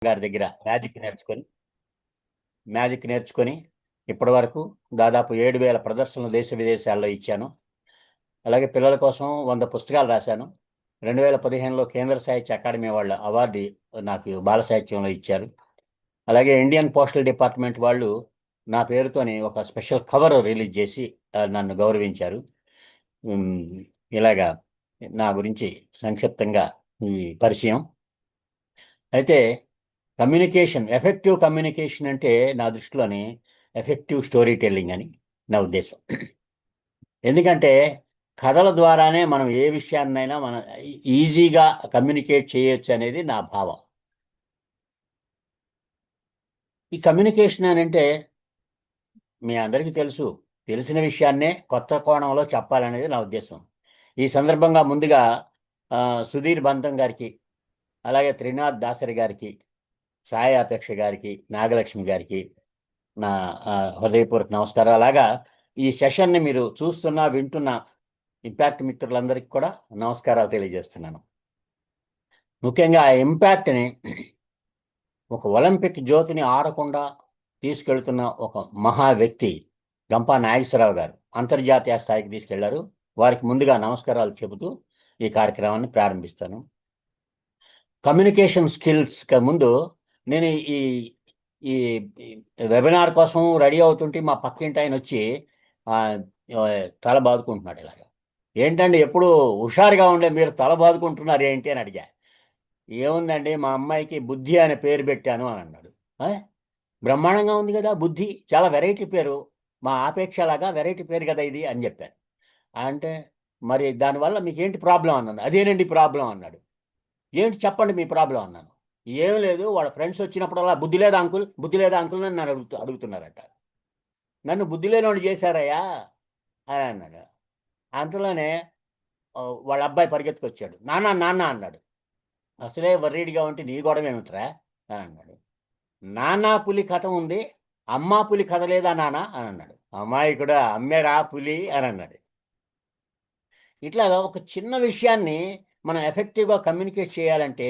గారి దగ్గర మ్యాజిక్ నేర్చుకొని ఇప్పటి వరకు దాదాపు 7,000 ప్రదర్శనలు దేశ విదేశాల్లో ఇచ్చాను. అలాగే పిల్లల కోసం 100 పుస్తకాలు రాశాను. 2015లో కేంద్ర సాహిత్య అకాడమీ వాళ్ళ అవార్డు నాకు బాల సాహిత్యంలో ఇచ్చారు. అలాగే ఇండియన్ పోస్టల్ డిపార్ట్మెంట్ వాళ్ళు నా పేరుతోని ఒక స్పెషల్ కవర్ రిలీజ్ చేసి నన్ను గౌరవించారు. ఇలాగా నా గురించి సంక్షిప్తంగా ఈ పరిచయం. అయితే ఎఫెక్టివ్ కమ్యూనికేషన్ అంటే నా దృష్టిలోని ఎఫెక్టివ్ స్టోరీ టెల్లింగ్ అని నా ఉద్దేశం. ఎందుకంటే కథల ద్వారానే మనం ఏ విషయాన్నైనా మనం ఈజీగా కమ్యూనికేట్ చేయొచ్చు అనేది నా భావం. ఈ కమ్యూనికేషన్ అని అంటే మీ అందరికీ తెలిసిన విషయాన్నే కొత్త కోణంలో చెప్పాలనేది నా ఉద్దేశం. ఈ సందర్భంగా ముందుగా సుధీర్ బంతం గారికి, అలాగే త్రినాథ్ దాసరి గారికి, సాయి అపేక్ష గారికి, నాగలక్ష్మి గారికి నా హృదయపూర్వక నమస్కారం. అలాగా ఈ సెషన్ని మీరు చూస్తున్నా వింటున్న ఇంపాక్ట్ మిత్రులందరికీ కూడా నమస్కారాలు తెలియజేస్తున్నాను. ముఖ్యంగా ఆ ఇంపాక్ట్ని ఒక ఒలింపిక్ జ్యోతిని ఆరకుండా తీసుకెళ్తున్న ఒక మహా వ్యక్తి గంపా నాగేశ్వరరావు గారు అంతర్జాతీయ స్థాయికి తీసుకెళ్లారు. వారికి ముందుగా నమస్కారాలు చెబుతూ ఈ కార్యక్రమాన్ని ప్రారంభిస్తాను. కమ్యూనికేషన్ స్కిల్స్ ముందు నేను ఈ వెబినార్ కోసం రెడీ అవుతుంటే మా పక్కింటి ఆయన వచ్చి తల బాదుకుంటున్నాడు. ఇలాగా ఏంటండి ఎప్పుడు హుషారుగా ఉండే మీరు తల బాదుకుంటున్నారు ఏంటి అని అడిగా. ఏముందండి మా అమ్మాయికి బుద్ధి అనే పేరు పెట్టాను అని అన్నాడు. బ్రహ్మాండంగా ఉంది కదా, బుద్ధి చాలా వెరైటీ పేరు, మా ఆపేక్షలాగా వెరైటీ పేరు కదా ఇది అని చెప్పాను. అంటే మరి దానివల్ల మీకేంటి ప్రాబ్లం అన్నాను. అదేనండి ప్రాబ్లం అన్నాడు. ఏంటి చెప్పండి మీ ప్రాబ్లం అన్నాను. ఏం లేదు, వాళ్ళ ఫ్రెండ్స్ వచ్చినప్పుడల్లా బుద్ధి లేదా అంకుల్ అని నన్ను అడుగుతున్నారట. నన్ను బుద్ధి లేనివాడు చేశారయ్యా అని అన్నాడు. అంతలోనే వాళ్ళ అబ్బాయి పరిగెత్తుకొచ్చాడు. నాన్న అన్నాడు. అసలే వర్రీడిగా ఉంటే నీ గొడవ ఏమిట్రా అని అన్నాడు. నానా పులి కథ ఉంది, అమ్మా పులి కథ లేదా నాన్న అని అన్నాడు. అమ్మాయి కూడా అమ్మేరా పులి అని అన్నాడు. ఇట్లాగా ఒక చిన్న విషయాన్ని మనం ఎఫెక్టివ్గా కమ్యూనికేట్ చేయాలంటే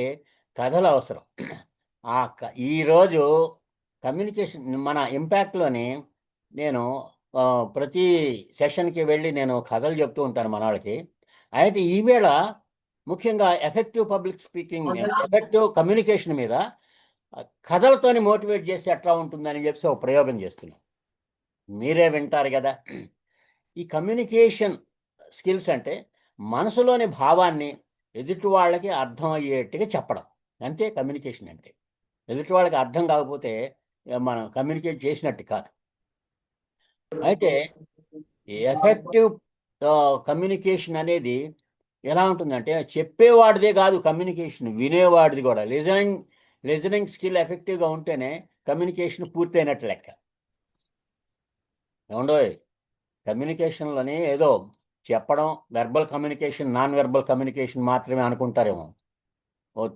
కథలు అవసరం. ఈరోజు కమ్యూనికేషన్ మన ఇంపాక్ట్లోని నేను ప్రతి సెషన్కి వెళ్ళి నేను కథలు చెప్తూ ఉంటాను మన వాళ్ళకి. అయితే ఈవేళ ముఖ్యంగా effective public speaking, effective communication మీద కథలతోని మోటివేట్ చేస్తే ఎట్లా ఉంటుందని చెప్పి ఒక ప్రయోగం చేస్తున్నాం. మీరే వింటారు కదా. ఈ కమ్యూనికేషన్ స్కిల్స్ అంటే మనసులోని భావాన్ని ఎదుటి వాళ్ళకి అర్థం అయ్యేట్టుగా చెప్పడం, అంతే కమ్యూనికేషన్ అంటే. ఎదుటి వాళ్ళకి అర్థం కాకపోతే మనం కమ్యూనికేట్ చేసినట్టు కాదు. అయితే ఎఫెక్టివ్ కమ్యూనికేషన్ అనేది ఎలా ఉంటుందంటే చెప్పేవాడిదే కాదు కమ్యూనికేషన్, వినేవాడిది కూడా. లిజనింగ్ స్కిల్ ఎఫెక్టివ్గా ఉంటేనే కమ్యూనికేషన్ పూర్తయినట్టు లెక్క. ఏమండోయ్, కమ్యూనికేషన్లోని ఏదో చెప్పడం, verbal communication, non verbal communication మాత్రమే అనుకుంటారేమో.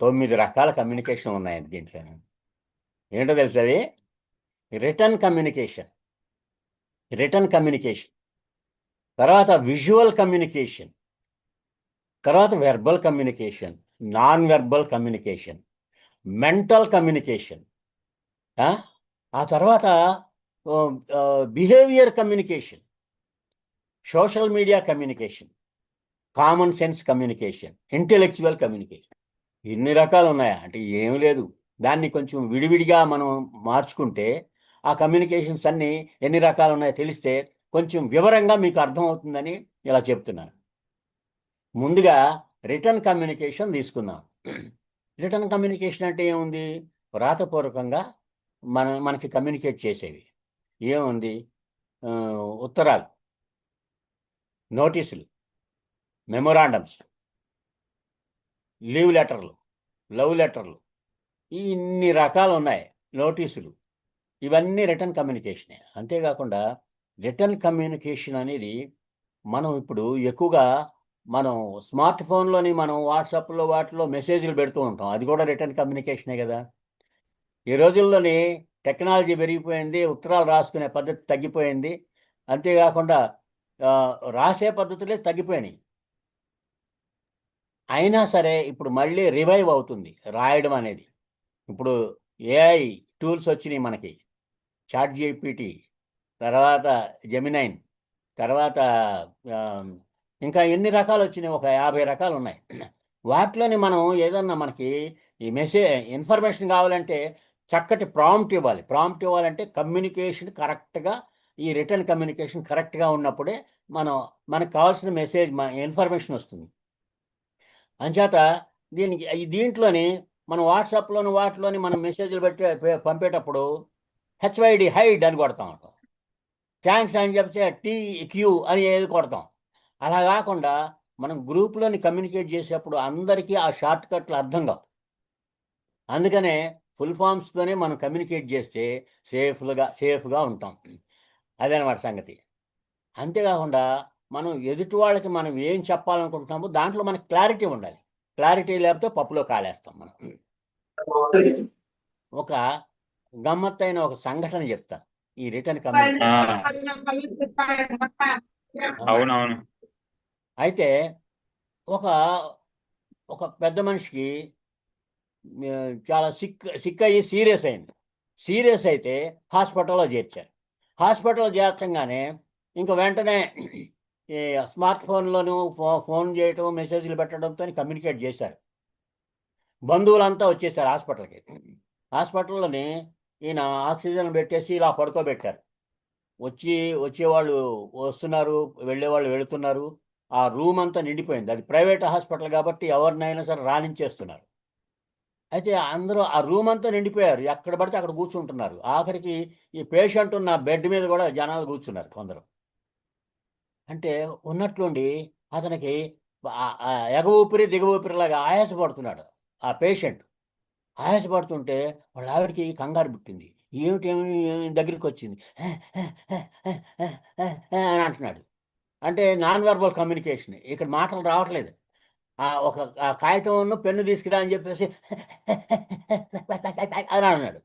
9 రకాల కమ్యూనికేషన్ ఉన్నాయి దీంట్లో. ఏంటో తెలుసు అది? రిటర్న్ కమ్యూనికేషన్, తర్వాత విజువల్ కమ్యూనికేషన్, తర్వాత verbal communication, non verbal communication, mental communication, ఆ తర్వాత behaviour communication, social media communication, common sense communication, intellectual communication. ఇన్ని రకాలు ఉన్నాయా అంటే ఏమి లేదు. దాన్ని కొంచెం విడివిడిగా మనం మార్చుకుంటే ఆ కమ్యూనికేషన్స్ అన్నీ ఎన్ని రకాలు ఉన్నాయో తెలిస్తే కొంచెం వివరంగా మీకు అర్థమవుతుందని ఇలా చెప్తున్నాను. ముందుగా రిటర్న్ కమ్యూనికేషన్ తీసుకుందాం. రిటర్న్ కమ్యూనికేషన్ అంటే ఏముంది? వ్రాతపూర్వకంగా మనకి కమ్యూనికేట్ చేసేవి ఏముంది? ఉత్తరాలు, నోటీసులు, మెమొరాండమ్స్, లీవ్ లెటర్లు, లవ్ లెటర్లు, ఇన్ని రకాలు ఉన్నాయి. నోటీసులు, ఇవన్నీ రిటర్న్ కమ్యూనికేషనే. అంతేకాకుండా రిటర్న్ కమ్యూనికేషన్ అనేది మనం ఇప్పుడు ఎక్కువగా మనం స్మార్ట్ ఫోన్లోని మనం వాట్సాప్లో వాటిలో మెసేజ్లు పెడుతూ ఉంటాం. అది కూడా రిటర్న్ కమ్యూనికేషనే కదా. ఈ రోజుల్లోని టెక్నాలజీ పెరిగిపోయింది, ఉత్తరాలు రాసుకునే పద్ధతి తగ్గిపోయింది. అంతేకాకుండా రాసే పద్ధతులే తగ్గిపోయినాయి. అయినా సరే ఇప్పుడు మళ్ళీ రివైవ్ అవుతుంది రాయడం అనేది. ఇప్పుడు ఏఐ టూల్స్ వచ్చినాయి మనకి, చాట్ జీపీటీ, తర్వాత జెమినైన్, తర్వాత ఆ, ఇంకా ఎన్ని రకాలు వచ్చినాయి, ఒక 50 రకాలు ఉన్నాయి. వాటిలోని మనం ఏదన్నా మనకి ఈ ఇన్ఫర్మేషన్ కావాలంటే చక్కటి ప్రాంప్ట్ ఇవ్వాలి. ప్రాంప్ట్ ఇవ్వాలంటే కమ్యూనికేషన్ కరెక్ట్గా, ఈ రిటర్న్ కమ్యూనికేషన్ కరెక్ట్గా ఉన్నప్పుడే మనం మనకు కావాల్సిన మెసేజ్, ఇన్ఫర్మేషన్ వస్తుంది. అంచేత దీంట్లోని మనం వాటిలోని మనం మెసేజ్లు పంపేటప్పుడు హెచ్వైడి హైడ్ అని కొడతాం, థ్యాంక్స్ అని చెప్తే TQ అని ఏది కొడతాం. అలా కాకుండా మనం గ్రూప్లోని కమ్యూనికేట్ చేసేటప్పుడు అందరికీ ఆ షార్ట్ కట్లు అర్థం కావు. అందుకనే ఫుల్ ఫామ్స్తోనే మనం కమ్యూనికేట్ చేస్తే సేఫ్గా ఉంటాం. అదనమాట సంగతి. అంతేకాకుండా మనం ఎదుటి వాళ్ళకి మనం ఏం చెప్పాలనుకుంటున్నామో దాంట్లో మనకు క్లారిటీ ఉండాలి. క్లారిటీ లేకపోతే పప్పులో కాలేస్తాం మనం. ఒక గమ్మత్తైన ఒక సంఘటన చెప్తా ఈ రిటర్న్ కమ్యూనికేషన్. అవునవును. అయితే ఒక ఒక పెద్ద మనిషికి చాలా సిక్ అయ్యి సీరియస్ అయితే హాస్పిటల్లో చేర్చారు. హాస్పిటల్లో చేర్చంగానే ఇంకా వెంటనే ఈ స్మార్ట్ ఫోన్లోను ఫోన్ చేయటం, మెసేజ్లు పెట్టడంతో కమ్యూనికేట్ చేశారు. బంధువులంతా వచ్చేసారు హాస్పిటల్కి. హాస్పిటల్లోని ఈయన ఆక్సిజన్ పెట్టేసి ఇలా పడుకోబెట్టారు. వచ్చేవాళ్ళు వస్తున్నారు, వెళ్ళేవాళ్ళు వెళుతున్నారు. ఆ రూమ్ అంతా నిండిపోయింది. అది ప్రైవేట్ హాస్పిటల్ కాబట్టి ఎవరినైనా సరే రానిచ్చేస్తున్నారు. అయితే అందరూ ఆ రూమ్ అంతా నిండిపోయారు. ఎక్కడ పడితే అక్కడ కూర్చుంటున్నారు. ఆఖరికి ఈ పేషెంట్ ఉన్న బెడ్ మీద కూడా జనాలు కూర్చున్నారు కొందరు. అంటే ఉన్నట్లుండి అతనికి ఎగ ఊపిరి దిగ ఊపిరిలాగా ఆయాసపడుతున్నాడు ఆ పేషెంట్. ఆయాసపడుతుంటే వాళ్ళ ఆవిడకి కంగారు పుట్టింది. ఏమి దగ్గరికి వచ్చింది అని అంటున్నాడు. అంటే నాన్ వెర్బల్ కమ్యూనికేషన్, ఇక్కడ మాటలు రావట్లేదు. ఒక కాగితం పెన్ను తీసుకురా అని చెప్పేసి అని అన్నాడు.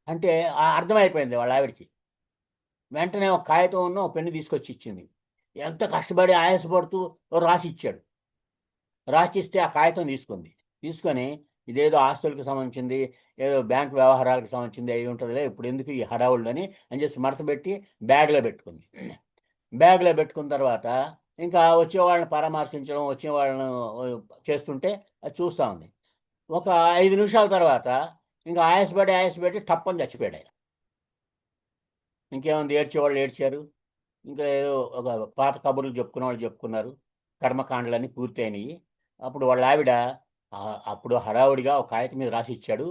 అంటే అర్థమైపోయింది వాళ్ళ ఆవిడకి. వెంటనే ఒక కాగితం ఒక పెన్ను తీసుకొచ్చి ఇచ్చింది. ఎంత కష్టపడి ఆయాసపడుతూ రాసి ఇచ్చాడు. రాసిస్తే ఆ కాగితం తీసుకొని ఇదేదో ఆస్తులకు సంబంధించింది, ఏదో బ్యాంక్ వ్యవహారాలకు సంబంధించింది అయి ఉంటుందిలే, ఇప్పుడు ఎందుకు ఈ హడావుళ్ళని అని చెప్పి మడత పెట్టి బ్యాగ్లో పెట్టుకుంది. బ్యాగ్లో పెట్టుకున్న తర్వాత ఇంకా వచ్చేవాళ్ళని పరామర్శించడం, వచ్చేవాళ్ళను చేస్తుంటే అది చూస్తూ ఉంది. ఒక 5 నిమిషాల తర్వాత ఇంకా ఆయాసపడి టప్పని చచ్చిపోయాడు ఆయన. ఇంకేముంది, ఏడ్చేవాళ్ళు ఏడ్చారు. ఇంకా ఏదో ఒక పాత కబుర్లు చెప్పుకున్న వాళ్ళు చెప్పుకున్నారు. కర్మకాండలన్నీ పూర్తయినాయి. అప్పుడు వాళ్ళ ఆవిడ అప్పుడు హడావుడిగా ఒక కాగితం మీద రాసి ఇచ్చాడు,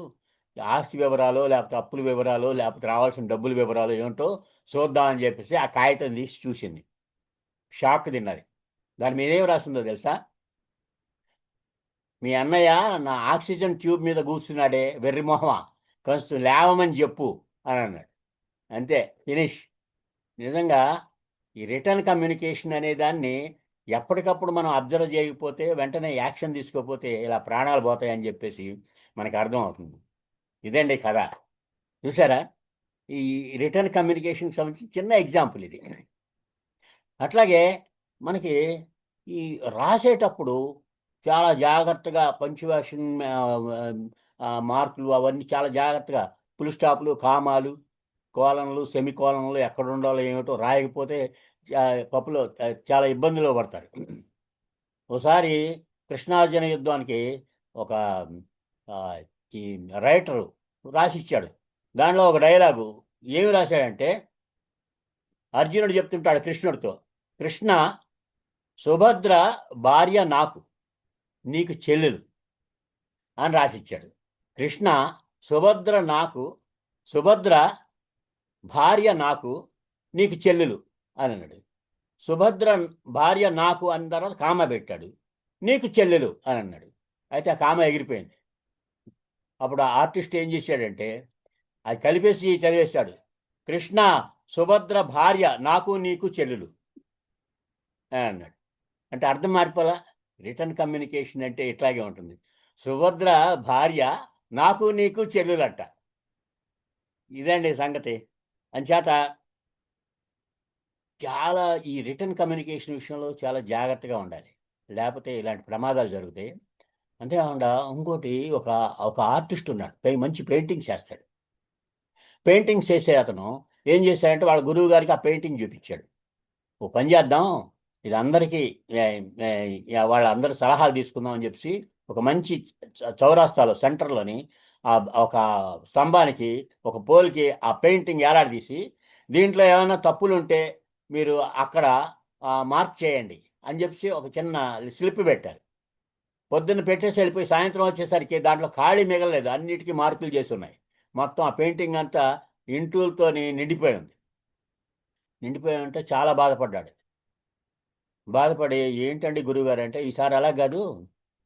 ఆస్తి వివరాలు లేకపోతే అప్పుల వివరాలు లేకపోతే రావాల్సిన డబ్బుల వివరాలు ఏమిటో చూద్దామని చెప్పేసి ఆ కాగితం తీసి చూసింది. షాక్ తిన్నది. దాని మీద ఏం రాసిందో తెలుసా? మీ అన్నయ్య నా ఆక్సిజన్ ట్యూబ్ మీద కూర్చున్నాడే వెర్రిమొహమ, కొంచెం లేవమని చెప్పు అని అన్నాడు. అంతే, ఫినిష్. నిజంగా ఈ రిటర్న్ కమ్యూనికేషన్ అనే దాన్ని ఎప్పటికప్పుడు మనం అబ్జర్వ్ చేయకపోతే, వెంటనే యాక్షన్ తీసుకోకపోతే ఇలా ప్రాణాలు పోతాయని చెప్పేసి మనకు అర్థం అవుతుంది. ఇదండి కథ. చూసారా, ఈ రిటర్న్ కమ్యూనికేషన్కి సంబంధించి చిన్న ఎగ్జాంపుల్ ఇది. అట్లాగే మనకి ఈ రాసేటప్పుడు చాలా జాగ్రత్తగా పంక్చువేషన్, మార్కులు అవన్నీ చాలా జాగ్రత్తగా, ఫుల్ స్టాప్లు, కామాలు, కోలన్లు, సెమి కోలన్లు ఎక్కడ ఉండాలో ఏమిటో రాయకపోతే పప్పులో చాలా ఇబ్బందులు పడతారు. ఒకసారి కృష్ణార్జున యుద్ధానికి ఒక ఈ రైటరు రాసిచ్చాడు. దానిలో ఒక డైలాగు ఏమి రాశాడంటే, అర్జునుడు చెప్తుంటాడు కృష్ణుడితో, కృష్ణ, సుభద్ర భార్య నాకు, నీకు చెల్లెలు అని రాసిచ్చాడు. కృష్ణ, సుభద్ర భార్య నాకు, నీకు చెల్లెలు అని అన్నాడు. సుభద్ర భార్య నాకు అన్న తర్వాత కామ పెట్టాడు, నీకు చెల్లెలు అని అన్నాడు. అయితే ఆ కామ ఎగిరిపోయింది. అప్పుడు ఆ ఆర్టిస్ట్ ఏం చేశాడంటే అది కలిపేసి చదివేశాడు, కృష్ణ, సుభద్ర భార్య నాకు, నీకు చెల్లెలు అని అన్నాడు. అంటే అర్థం మారిపోలా. రిటర్న్ కమ్యూనికేషన్ అంటే ఇట్లాగే ఉంటుంది. సుభద్ర భార్య నాకు, నీకు చెల్లెలంట. ఇదండి సంగతి. అంచేత చాలా ఈ రిటర్న్ కమ్యూనికేషన్ విషయంలో చాలా జాగ్రత్తగా ఉండాలి, లేకపోతే ఇలాంటి ప్రమాదాలు జరుగుతాయి. అంతేకాకుండా ఇంకోటి ఒక ఒక ఆర్టిస్ట్ ఉన్నాడు, మంచి పెయింటింగ్స్ వేస్తాడు. పెయింటింగ్స్ వేసే అతను ఏం చేశాడంటే వాళ్ళ గురువు గారికి ఆ పెయింటింగ్ చూపించాడు. ఓ పని చేద్దాం, ఇది అందరికీ వాళ్ళందరి సలహాలు తీసుకుందాం అని చెప్పి ఒక మంచి చౌరాస్తాలో సెంటర్లోని ఆ ఒక స్తంభానికి, ఒక పోల్కి ఆ పెయింటింగ్ ఏలాడదీసి, దీంట్లో ఏమైనా తప్పులు ఉంటే మీరు అక్కడ మార్క్ చేయండి అని చెప్పి ఒక చిన్న స్లిప్ పెట్టారు. పొద్దున్న పెట్టేసి వెళ్ళిపోయి సాయంత్రం వచ్చేసరికి దాంట్లో ఖాళీ మిగలలేదు, అన్నిటికీ మార్కులు చేసి ఉన్నాయి. మొత్తం ఆ పెయింటింగ్ అంతా ఇంటూలతో నిండిపోయి ఉంది. నిండిపోయి ఉంటే చాలా బాధపడ్డాడు. బాధపడి, ఏంటండి గురువుగారు అంటే, ఈసారి అలా కాదు,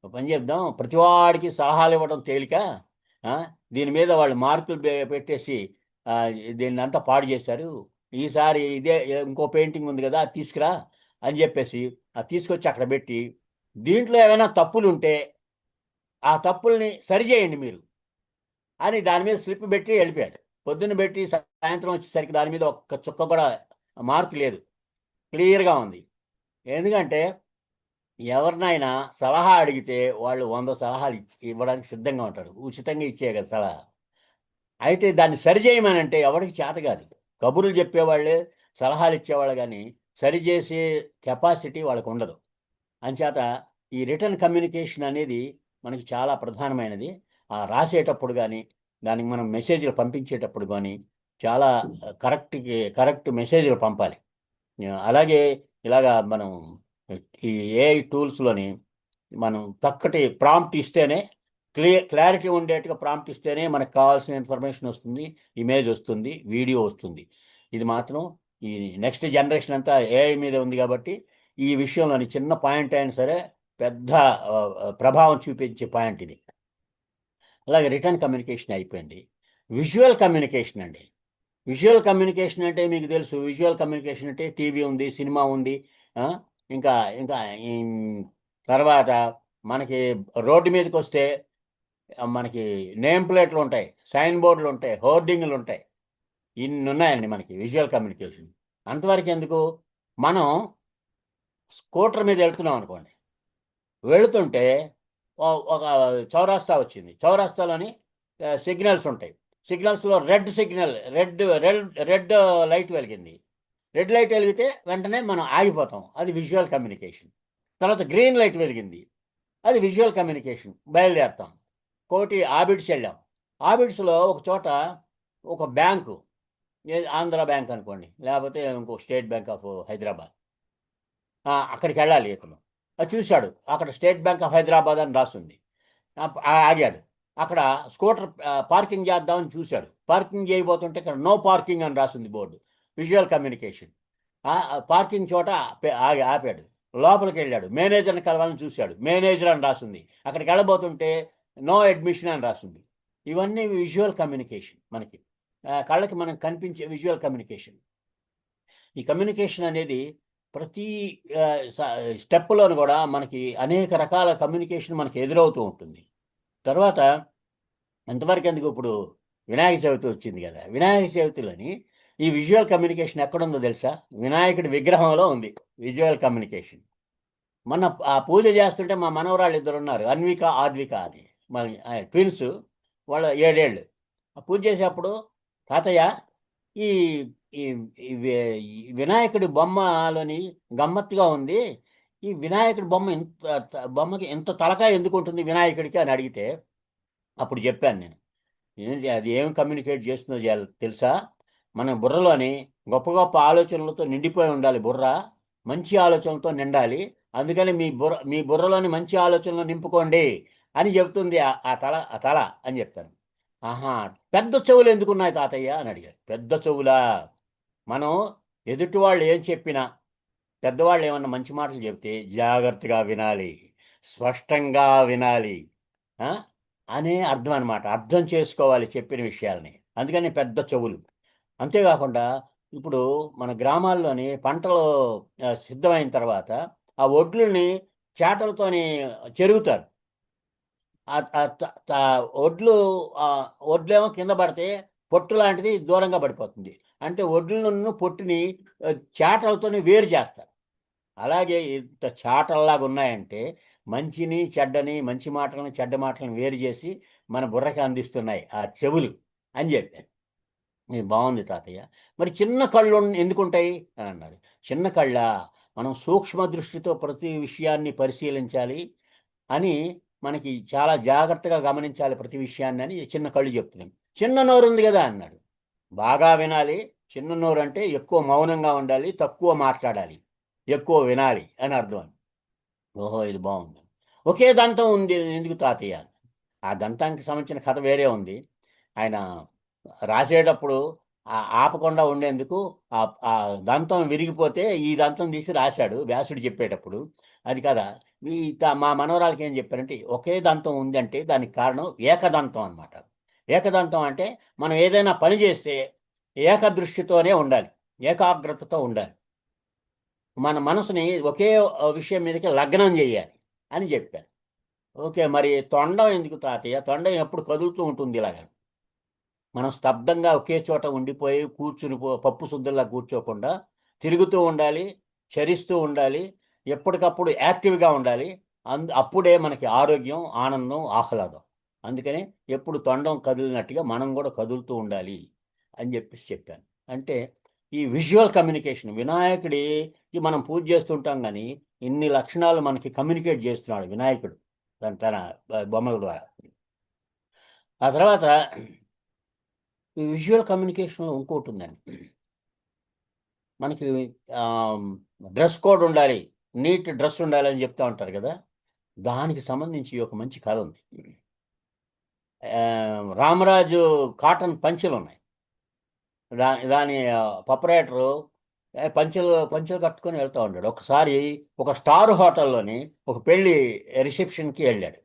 ఒక పని చేద్దాం, ప్రతివాడికి సలహాలు ఇవ్వడం తేలిక, ఆ, దీని మీద వాళ్ళు మార్కులు పెట్టేసి ఆ, దీన్ని అంతా పాడు చేశారు. ఈసారి ఇదే ఇంకో పెయింటింగ్ ఉంది కదా, అది తీసుకురా అని చెప్పేసి అది తీసుకొచ్చి అక్కడ పెట్టి, దీంట్లో ఏమైనా తప్పులు ఉంటే ఆ తప్పుల్ని సరిచేయండి మీరు అని దాని మీద స్లిప్ పెట్టి వెళ్ళిపోయాడు. పొద్దున్న పెట్టి సాయంత్రం వచ్చేసరికి దాని మీద ఒక్క చుక్క కూడా మార్కు లేదు, క్లియర్గా ఉంది. ఎందుకంటే ఎవరినైనా సలహా అడిగితే వాళ్ళు 100 సలహాలు ఇవ్వడానికి సిద్ధంగా ఉంటారు, ఉచితంగా ఇచ్చే కదా సలహా. అయితే దాన్ని సరిచేయమనంటే ఎవరికి చేత కాదు. కబుర్లు చెప్పేవాళ్ళే సలహాలు ఇచ్చేవాళ్ళు, కానీ సరిచేసే కెపాసిటీ వాళ్ళకు ఉండదు. అంచేత ఈ రిటర్న్ కమ్యూనికేషన్ అనేది మనకి చాలా ప్రధానమైనది. ఆ రాసేటప్పుడు కానీ, దానికి మనం మెసేజ్లు పంపించేటప్పుడు కానీ చాలా కరెక్ట్ మెసేజ్లు పంపాలి. అలాగే ఇలాగా మనం ఈ ఏఐ టూల్స్లోని మనం చక్కటి ప్రాంప్ట్ ఇస్తేనే, క్లారిటీ ఉండేట్టుగా ప్రాంప్ట్ ఇస్తేనే మనకు కావాల్సిన ఇన్ఫర్మేషన్ వస్తుంది, ఇమేజ్ వస్తుంది, వీడియో వస్తుంది. ఇది మాత్రం ఈ నెక్స్ట్ జనరేషన్ అంతా ఏఐ మీద ఉంది కాబట్టి ఈ విషయంలోని చిన్న పాయింట్ అయినా సరే పెద్ద ప్రభావం చూపించే పాయింట్ ఇది. అలాగే రిటర్న్ కమ్యూనికేషన్ అయిపోయింది. విజువల్ కమ్యూనికేషన్ అండి. విజువల్ కమ్యూనికేషన్ అంటే మీకు తెలుసు, విజువల్ కమ్యూనికేషన్ అంటే టీవీ ఉంది, సినిమా ఉంది, ఆ, ఇంకా ఇంకా తర్వాత మనకి రోడ్డు మీదకి వస్తే మనకి నేమ్ ప్లేట్లు ఉంటాయి, సైన్ బోర్డులు ఉంటాయి, హోర్డింగ్లు ఉంటాయి. ఇన్ని ఉన్నాయండి మనకి విజువల్ కమ్యూనికేషన్. అంతవరకు ఎందుకు, మనం స్కూటర్ మీద వెళ్తున్నాం అనుకోండి, వెళుతుంటే ఒక చౌరాస్తా వచ్చింది, చౌరాస్తాలోని సిగ్నల్స్ ఉంటాయి. సిగ్నల్స్లో red signal, red red red light వెలిగింది. రెడ్ లైట్ వెలిగితే వెంటనే మనం ఆగిపోతాం, అది విజువల్ కమ్యూనికేషన్. తర్వాత గ్రీన్ లైట్ వెలిగింది, అది విజువల్ కమ్యూనికేషన్, బయలుదేరుతాం. కోటి ఆబిడ్స్ వెళ్ళాం. ఆబిడ్స్లో ఒక చోట ఒక బ్యాంకు, ఆంధ్ర బ్యాంక్ అనుకోండి, లేకపోతే ఇంకో స్టేట్ బ్యాంక్ ఆఫ్ హైదరాబాద్, అక్కడికి వెళ్ళాలి ఇతను. అది చూశాడు, అక్కడ స్టేట్ బ్యాంక్ ఆఫ్ హైదరాబాద్ అని రాస్తుంది. ఆగాడు. అక్కడ స్కూటర్ పార్కింగ్ చేద్దామని చూశాడు, పార్కింగ్ చేయబోతుంటే ఇక్కడ నో పార్కింగ్ అని రాస్తుంది బోర్డు, విజువల్ కమ్యూనికేషన్. పార్కింగ్ చోట ఆపాడు, లోపలికి వెళ్ళాడు, మేనేజర్ని కలవాలని చూశాడు, మేనేజర్ అని రాస్తుంది. అక్కడికి వెళ్ళబోతుంటే నో అడ్మిషన్ అని రాస్తుంది. ఇవన్నీ విజువల్ కమ్యూనికేషన్, మనకి కళ్ళకి మనం కనిపించే విజువల్ కమ్యూనికేషన్. ఈ కమ్యూనికేషన్ అనేది ప్రతి స్టెప్లోను కూడా మనకి అనేక రకాల కమ్యూనికేషన్ మనకి ఎదురవుతూ ఉంటుంది. తర్వాత ఎంతవరకు ఎందుకు, ఇప్పుడు వినాయక చవితి వచ్చింది కదా, వినాయక చవితిలోని ఈ విజువల్ కమ్యూనికేషన్ ఎక్కడుందో తెలుసా? వినాయకుడి విగ్రహంలో ఉంది విజువల్ కమ్యూనికేషన్. మొన్న ఆ పూజ చేస్తుంటే మా మనవరాళ్ళు ఇద్దరు ఉన్నారు, అన్విక ఆద్విక అని, మన ట్విన్స్, వాళ్ళ 7 ఏళ్ళు. ఆ పూజ చేసేటప్పుడు, తాతయ్య ఈ ఈ వినాయకుడి బొమ్మలోని గమ్మత్తుగా ఉంది, ఈ వినాయకుడి బొమ్మకి ఇంత తలకాయ ఎందుకు ఉంటుంది వినాయకుడికి అని అడిగితే, అప్పుడు చెప్పాను నేను, ఏంటి అది ఏం కమ్యూనికేట్ చేస్తుందో తెలుసా? మన బుర్రలోని గొప్ప గొప్ప ఆలోచనలతో నిండిపోయి ఉండాలి బుర్ర, మంచి ఆలోచనలతో నిండాలి, అందుకని మీ బుర్రలోని మంచి ఆలోచనలు నింపుకోండి అని చెప్తుంది ఆ తల అని చెప్తాను. ఆహా, పెద్ద చెవులు ఎందుకున్నాయి తాతయ్య అని అడిగారు. పెద్ద చెవులా? మనం ఎదుటి వాళ్ళు ఏం చెప్పినా, పెద్దవాళ్ళు ఏమన్నా మంచి మాటలు చెప్తే జాగ్రత్తగా వినాలి, స్పష్టంగా వినాలి అనే అర్థం అనమాట. అర్థం చేసుకోవాలి చెప్పిన విషయాల్ని, అందుకని పెద్ద చెవులు. అంతేకాకుండా ఇప్పుడు మన గ్రామాల్లోని పంటలు సిద్ధమైన తర్వాత ఆ ఒడ్లని చేటలతోని చెరుగుతారు. ఒడ్లు ఒడ్లేమో కింద పడితే పొట్టు లాంటిది దూరంగా పడిపోతుంది, అంటే ఒడ్లను పొట్టుని చేటలతోని వేరు చేస్తారు. అలాగే ఇంత చాటల్లాగా ఉన్నాయంటే మంచిని చెడ్డని, మంచి మాటలను చెడ్డ మాటలను వేరు చేసి మన బుర్రకి అందిస్తున్నాయి ఆ చెవులు అని చెప్పాను. ఇది బాగుంది తాతయ్య. మరి చిన్న కళ్ళు ఎందుకుంటాయి అని అన్నాడు. చిన్న కళ్ళ మనం సూక్ష్మ దృష్టితో ప్రతి విషయాన్ని పరిశీలించాలి అని, మనకి చాలా జాగ్రత్తగా గమనించాలి ప్రతి విషయాన్ని అని చిన్న కళ్ళు చెప్తున్నాం. చిన్న నోరు ఉంది కదా అన్నాడు. బాగా వినాలి. చిన్న నోరు అంటే ఎక్కువ మౌనంగా ఉండాలి, తక్కువ మాట్లాడాలి, ఎక్కువ వినాలి అని అర్థం. ఓహో, ఇది బాగుంది. ఒకే దంతం ఉంది ఎందుకు తాతయ్య? ఆ దంతానికి సంబంధించిన కథ వేరే ఉంది. ఆయన రాసేటప్పుడు ఆపకుండా ఉండేందుకు ఆ ఆ దంతం విరిగిపోతే ఈ దంతం తీసి రాశాడు వ్యాసుడు చెప్పేటప్పుడు. అది కదా. మా మనవరాలకి ఏం చెప్పారంటే, ఒకే దంతం ఉందంటే దానికి కారణం ఏకదంతం అన్నమాట. ఏకదంతం అంటే మనం ఏదైనా పని చేస్తే ఏకదృష్టితోనే ఉండాలి, ఏకాగ్రతతో ఉండాలి, మన మనసుని ఒకే విషయం మీదకి లగ్నం చేయాలి అని చెప్పారు. ఓకే, మరి తొండం ఎందుకు తాతయ్య? తొండం ఎప్పుడు కదులుతూ ఉంటుంది ఇలాగా. మనం స్తబ్దంగా ఒకే చోట ఉండిపోయి కూర్చుని పప్పు శుద్ధుల్లా కూర్చోకుండా తిరుగుతూ ఉండాలి, చరిస్తూ ఉండాలి, ఎప్పటికప్పుడు యాక్టివ్గా ఉండాలి. అప్పుడే మనకి ఆరోగ్యం, ఆనందం, ఆహ్లాదం. అందుకని ఎప్పుడు తొండం కదిలినట్టుగా మనం కూడా కదులుతూ ఉండాలి అని చెప్పేసి చెప్పాను. అంటే ఈ విజువల్ కమ్యూనికేషన్, వినాయకుడికి మనం పూజ చేస్తుంటాం కానీ ఇన్ని లక్షణాలు మనకి కమ్యూనికేట్ చేస్తున్నాడు వినాయకుడు తన బొమ్మల ద్వారా. ఆ తర్వాత ఈ విజువల్ కమ్యూనికేషన్లో ఇంకోటి ఉందండి. మనకి డ్రెస్ కోడ్ ఉండాలి, నీట్ డ్రెస్ ఉండాలి అని చెప్తా ఉంటారు కదా. దానికి సంబంధించి ఒక మంచి కథ ఉంది. రామరాజు కాటన్ పంచెలు ఉన్నాయి. దాని ప్రొపరేటరు పంచెలు పంచెలు కట్టుకొని వెళ్తూ ఉంటాడు. ఒకసారి ఒక స్టార్ హోటల్లోని ఒక పెళ్లి రిసెప్షన్కి వెళ్ళాడు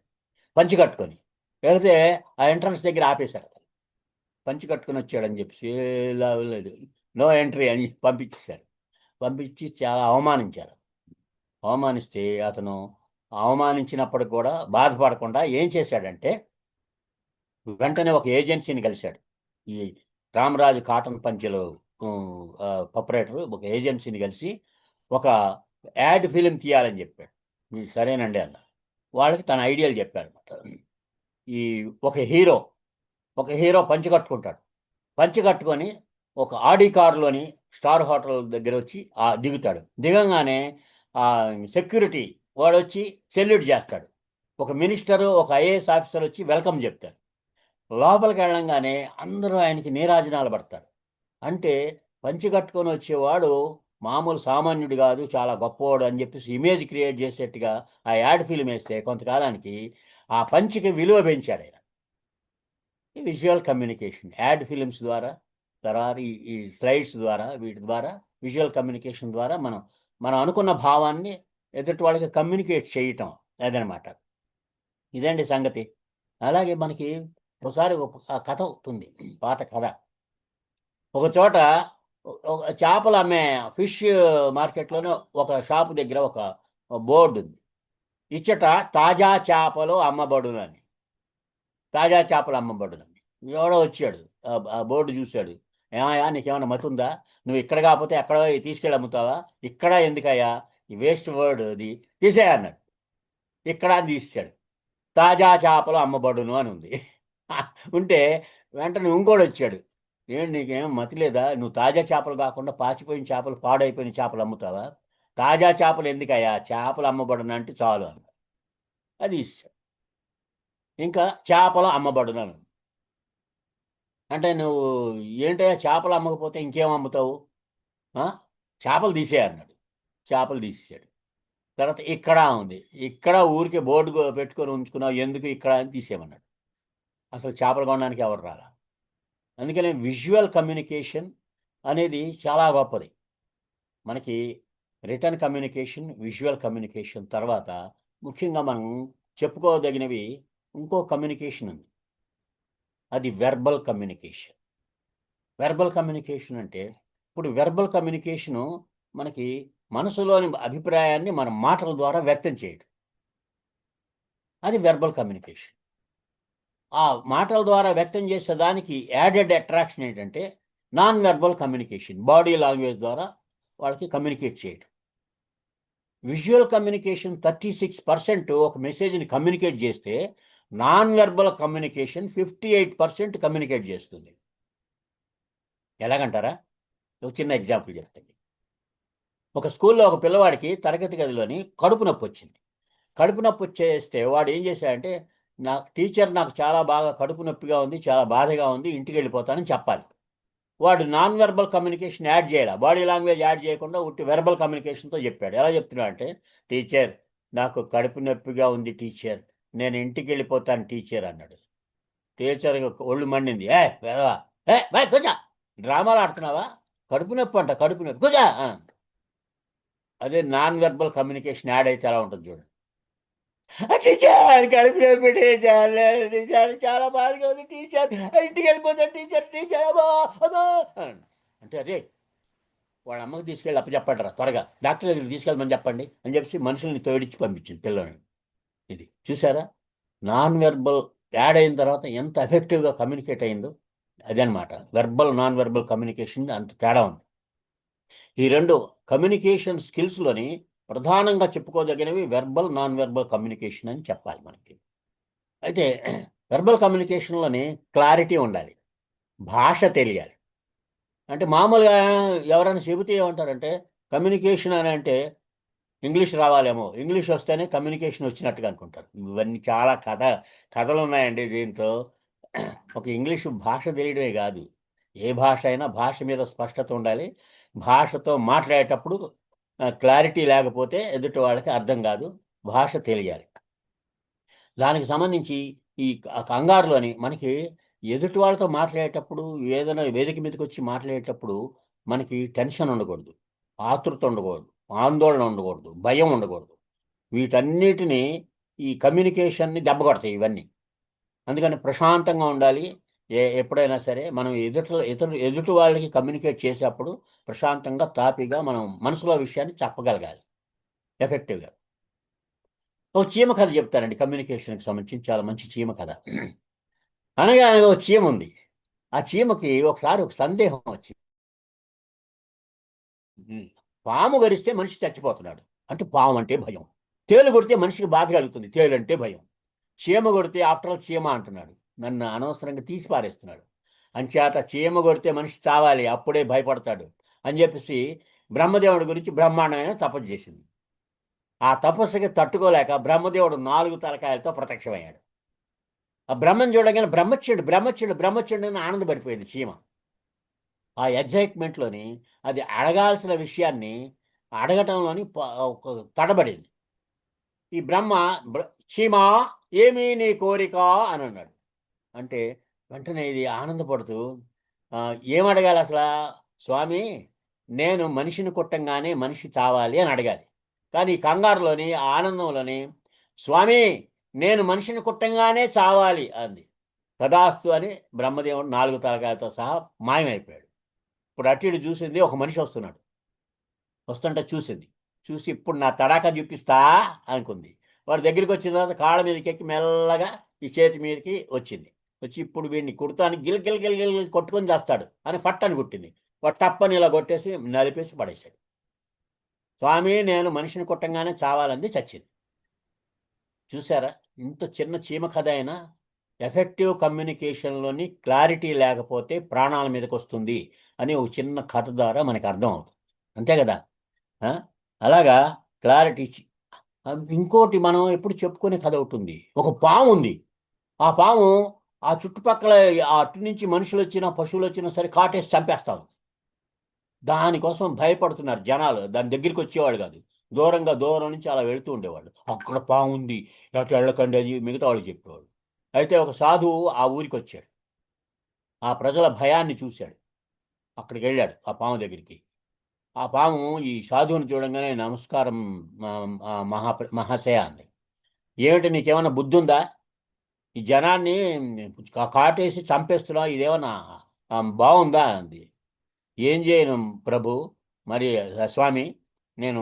పంచి కట్టుకొని. వెళితే ఆ ఎంట్రన్స్ దగ్గర ఆపేశాడు. పంచి కట్టుకుని వచ్చాడని చెప్పి లేదు, నో ఎంట్రీ అని పంపించేశారు. పంపించి చాలా అవమానించారు. అవమానిస్తే అతను అవమానించినప్పటికి కూడా బాధపడకుండా ఏం చేశాడంటే, వెంటనే ఒక ఏజెన్సీని కలిశాడు. ఈ రామరాజు కాటన్ పంచెలు ప్రొపరేటర్ ఒక ఏజెన్సీని కలిసి ఒక యాడ్ ఫిలిం తీయాలని చెప్పాడు. మీరు సరేనండి అన్న. వాళ్ళకి తన ఐడియాలు చెప్పాడు అనమాట. ఈ ఒక హీరో పంచి కట్టుకుంటాడు. పంచి కట్టుకొని ఒక ఆడి కారులోని స్టార్ హోటల్ దగ్గర వచ్చి దిగుతాడు. దిగంగానే సెక్యూరిటీ వాడు వచ్చి సెల్యూట్ చేస్తాడు. ఒక మినిస్టరు, ఒక ఐఏఎస్ ఆఫీసర్ వచ్చి వెల్కమ్ చెప్తారు. లోపలికి వెళ్ళంగానే అందరూ ఆయనకి నీరాజనాలు పడతారు. అంటే పంచి కట్టుకొని వచ్చేవాడు మామూలు సామాన్యుడు కాదు, చాలా గొప్పవాడు అని చెప్పేసి ఇమేజ్ క్రియేట్ చేసేట్టుగా ఆ యాడ్ ఫిల్మ్ వేస్తే కొంతకాలానికి ఆ పంచికి విలువ పెంచాడు ఆయన. విజువల్ కమ్యూనికేషన్ యాడ్ ఫిలిమ్స్ ద్వారా, తర్వాత ఈ స్లైడ్స్ ద్వారా, వీటి ద్వారా విజువల్ కమ్యూనికేషన్ ద్వారా మనం అనుకున్న భావాన్ని ఎదుటి వాళ్ళకి కమ్యూనికేట్ చేయటం అదనమాట. ఇదండి సంగతి. అలాగే మనకి ఒకసారి ఒక కథ ఉంటుంది, పాత కథ. ఒక చోట చేపలు అమ్మే ఫిష్ మార్కెట్లోనే ఒక షాపు దగ్గర ఒక బోర్డు ఉంది. ఇచ్చట తాజా చేపలు అమ్మబడునని, తాజా చేపలు అమ్మబడునని. ఎవడో వచ్చాడు, ఆ బోర్డు చూశాడు. ఏమయ్యా, నీకేమైనా మతుందా? నువ్వు ఇక్కడ కాకపోతే ఎక్కడ తీసుకెళ్ళి అమ్ముతావా? ఇక్కడ ఎందుకయ్యా, ఈ వేస్ట్ వర్డ్, అది తీసేయన్నాడు. ఇక్కడ తీసాడు. తాజా చేపలు అమ్మబడును అని ఉంది. ఉంటే వెంటనే ఇంకోటి వచ్చాడు. ఏంటి, నీకేం మతి లేదా? నువ్వు తాజా చేపలు కాకుండా పాచిపోయిన చేపలు, పాడైపోయిన చేపలు అమ్ముతావా? తాజా చేపలు ఎందుకయ్యా, చేపలు అమ్మబడును అంటే చాలు అన్న. అది ఇస్తాడు. ఇంకా చేపలు అమ్మబడును అని. అంటే నువ్వు ఏంటయ్యా, చేపలు అమ్మకపోతే ఇంకేం అమ్ముతావు? చేపలు తీసేయన్నాడు. చేపలు తీసేసాడు. తర్వాత ఇక్కడ ఉంది. ఇక్కడ ఊరికే బోర్డు పెట్టుకొని ఉంచుకున్నావు, ఎందుకు ఇక్కడ అని తీసేయమన్నాడు. అసలు చేపలు కొనడానికి ఎవరు రాలా. అందుకనే విజువల్ కమ్యూనికేషన్ అనేది చాలా గొప్పది. మనకి రిటర్న్ కమ్యూనికేషన్, విజువల్ కమ్యూనికేషన్ తర్వాత ముఖ్యంగా మనం చెప్పుకోదగినవి ఇంకో కమ్యూనికేషన్ ఉంది. అది వెర్బల్ కమ్యూనికేషన్. వెర్బల్ కమ్యూనికేషన్ అంటే, ఇప్పుడు వెర్బల్ కమ్యూనికేషను మనకి మనసులోని అభిప్రాయాన్ని మన మాటల ద్వారా వ్యక్తం చేయడం, అది వెర్బల్ కమ్యూనికేషన్. ఆ మాటల ద్వారా వ్యక్తం చేసేదానికి యాడెడ్ అట్రాక్షన్ ఏంటంటే non verbal communication, body language ద్వారా వాళ్ళకి కమ్యూనికేట్ చేయడం. విజువల్ కమ్యూనికేషన్ 36% ఒక మెసేజ్ని కమ్యూనికేట్ చేస్తే నాన్ వెర్బల్ కమ్యూనికేషన్ 58% కమ్యూనికేట్ చేస్తుంది. ఎలాగంటారా? ఒక చిన్న ఎగ్జాంపుల్ చెప్తాను. ఒక స్కూల్లో ఒక పిల్లవాడికి తరగతి గదిలోని కడుపు నొప్పి వచ్చింది. కడుపు నొప్పి వచ్చేస్తే వాడు ఏం చేశాడంటే, టీచర్ నాకు చాలా బాగా కడుపు నొప్పిగా ఉంది, చాలా బాధగా ఉంది, ఇంటికి వెళ్ళిపోతానని చెప్పాలి. వాడు నాన్ వెర్బల్ కమ్యూనికేషన్ యాడ్ చేయాలి, బాడీ లాంగ్వేజ్ యాడ్ చేయకుండా ఉట్టి వెర్బల్ కమ్యూనికేషన్తో చెప్పాడు. ఎలా చెప్తున్నాడు అంటే, టీచర్ నాకు కడుపు నొప్పిగా ఉంది టీచర్, నేను ఇంటికి వెళ్ళిపోతాను టీచర్ అన్నాడు. టీచర్ ఒళ్ళు మండింది. వెదవా, బాయ్ కూర్చో, డ్రామాలు ఆడుతున్నావా, కడుపు నొప్పి అంట, కడుపు నొప్పి, కూర్చో. అదే నాన్ వెర్బల్ కమ్యూనికేషన్ యాడ్ అయితే ఎలా ఉంటుంది చూడండి. టీచర్ కడుపు నొప్పి టీచర్, టీచర్ చాలా బాధగా ఉంది టీచర్, ఇంటికి వెళ్ళిపోతాను టీచర్, టీచర్ అబ్బా అబ్బా అంటే, అదే వాళ్ళ అమ్మకి తీసుకెళ్ళి అప్పచెప్పండి, త్వరగా డాక్టర్ దగ్గరికి తీసుకెళ్ళమని చెప్పండి అని చెప్పి మనుషుల్ని తోడిచ్చి పంపించింది పిల్లల్ని. ఇది చూసారా, నాన్ వెర్బల్ యాడ్ అయిన తర్వాత ఎంత ఎఫెక్టివ్గా కమ్యూనికేట్ అయిందో. అదనమాట వెర్బల్ నాన్ వెర్బల్ కమ్యూనికేషన్, అంత తేడా ఉంది. ఈ రెండు కమ్యూనికేషన్ స్కిల్స్లోని ప్రధానంగా చెప్పుకోదగినవి వెర్బల్ నాన్ వెర్బల్ కమ్యూనికేషన్ అని చెప్పాలి మనకి. అయితే వెర్బల్ కమ్యూనికేషన్లోని క్లారిటీ ఉండాలి, భాష తెలియాలి. అంటే మామూలుగా ఎవరైనా చెబితే ఏమంటారంటే, కమ్యూనికేషన్ అని అంటే ఇంగ్లీష్ రావాలేమో, ఇంగ్లీష్ వస్తేనే కమ్యూనికేషన్ వచ్చినట్టుగా అనుకుంటారు. ఇవన్నీ చాలా కథలు ఉన్నాయండి దీంట్లో. ఒక ఇంగ్లీషు భాష తెలియడమే కాదు, ఏ భాష అయినా భాష మీద స్పష్టత ఉండాలి. భాషతో మాట్లాడేటప్పుడు క్లారిటీ లేకపోతే ఎదుటి వాళ్ళకి అర్థం కాదు, భాష తెలియాలి. దానికి సంబంధించి ఈ కంగారులోని మనకి ఎదుటి వాళ్ళతో మాట్లాడేటప్పుడు, ఏదైనా వేదిక మీదకి వచ్చి మాట్లాడేటప్పుడు మనకి టెన్షన్ ఉండకూడదు, ఆతృత ఉండకూడదు, ఆందోళన ఉండకూడదు, భయం ఉండకూడదు. వీటన్నిటిని ఈ కమ్యూనికేషన్ని దెబ్బకొడతాయి ఇవన్నీ. అందుకని ప్రశాంతంగా ఉండాలి. ఎప్పుడైనా సరే మనం ఎదుటి వాళ్ళకి కమ్యూనికేట్ చేసేటప్పుడు ప్రశాంతంగా, తాపిగా మనం మనసులో విషయాన్ని చెప్పగలగాలి ఎఫెక్టివ్గా. ఒక చీమ కథ చెప్తానండి కమ్యూనికేషన్కి సంబంధించి, చాలా మంచి చీమ కథ. అనగా ఒక చీమ ఉంది. ఆ చీమకి ఒకసారి ఒక సందేహం వచ్చింది. పాము గరిస్తే మనిషి చచ్చిపోతున్నాడు అంటే పాము అంటే భయం, తేలు కొడితే మనిషికి బాధ కలుగుతుంది, తేలు అంటే భయం, చీమ కొడితే ఆఫ్టర్ ఆల్ చీమ అంటున్నాడు, నన్ను అనవసరంగా తీసి పారేస్తున్నాడు, అంచేత చీమ కొడితే మనిషి చావాలి అప్పుడే భయపడతాడు అని చెప్పేసి బ్రహ్మదేవుడి గురించి బ్రహ్మాండమైన తపస్సు చేసింది. ఆ తపస్సుకి తట్టుకోలేక బ్రహ్మదేవుడు 4 తలకాయలతో ప్రత్యక్షమయ్యాడు. ఆ బ్రహ్మను చూడగానే బ్రహ్మచ్యుడు బ్రహ్మచ్యుడు బ్రహ్మచ్యుడు అని ఆనందపడిపోయింది చీమ. ఆ ఎగ్జైట్మెంట్లోని అది అడగాల్సిన విషయాన్ని అడగటంలోని తడబడింది. ఈ బ్రహ్మ చీమా ఏమీ నీ కోరిక అని అన్నాడు. అంటే వెంటనే ఇది ఆనందపడుతూ ఏమడగాలి అసలు, స్వామి నేను మనిషిని కుట్టంగానే మనిషి చావాలి అని అడగాలి. కానీ ఈ కంగారులోని, ఆనందంలోని స్వామి నేను మనిషిని కుట్టంగానే చావాలి అంది. తదాస్తు అని బ్రహ్మదేవుడు 4 తలకాయలతో సహా మాయమైపోయాడు. ఇప్పుడు అటు ఇటు చూసింది, ఒక మనిషి వస్తున్నాడు. వస్తుంటే చూసి ఇప్పుడు నా తడాకా చూపిస్తా అనుకుంది. వాడి దగ్గరికి వచ్చిన తర్వాత కాళ్ళ మీదకి ఎక్కి మెల్లగా ఈ చేతి మీదకి వచ్చింది. వచ్చి ఇప్పుడు వీడిని కుడతానికి గిల్ గిల్ గిల్ గిల్ కొట్టుకొని చేస్తాడు అని ఫట్టని కొట్టింది. వాడు టప్పని ఇలా కొట్టేసి నలిపేసి పడేశాడు. స్వామి నేను మనిషిని కొట్టంగానే చావాలంది, చచ్చింది. చూసారా, ఇంత చిన్న చీమ కథ అయినా ఎఫెక్టివ్ కమ్యూనికేషన్లోని క్లారిటీ లేకపోతే ప్రాణాల మీదకి వస్తుంది అని ఒక చిన్న కథ ద్వారా మనకి అర్థం అవుతుంది. అంతే కదా. అలాగా క్లారిటీ. ఇంకోటి మనం ఎప్పుడు చెప్పుకునే కథ అవుతుంది. ఒక పాము ఉంది. ఆ పాము ఆ చుట్టుపక్కల అటు నుంచి మనుషులు వచ్చినా పశువులు వచ్చినా సరే కాటేసి చంపేస్తాం. దానికోసం భయపడుతున్నారు జనాలు, దాని దగ్గరికి వచ్చేవాడు కాదు, దూరం నుంచి అలా వెళుతూ ఉండేవాళ్ళు. అక్కడ పాము ఉంది, అటు వెళ్ళకండి అని మిగతా వాళ్ళు చెప్పేవాడు. అయితే ఒక సాధువు ఆ ఊరికి వచ్చాడు, ఆ ప్రజల భయాన్ని చూశాడు, అక్కడికి వెళ్ళాడు ఆ పాము దగ్గరికి. ఆ పాము ఈ సాధువుని చూడంగానే నమస్కారం మహాశయ అంది. ఏమిటి నీకేమన్నా బుద్ధి ఉందా, ఈ జనాన్ని కాటేసి చంపేస్తున్నావు, ఇదేమన్నా బాగుందా అంది. ఏం చేయను ప్రభు, మరి స్వామి నేను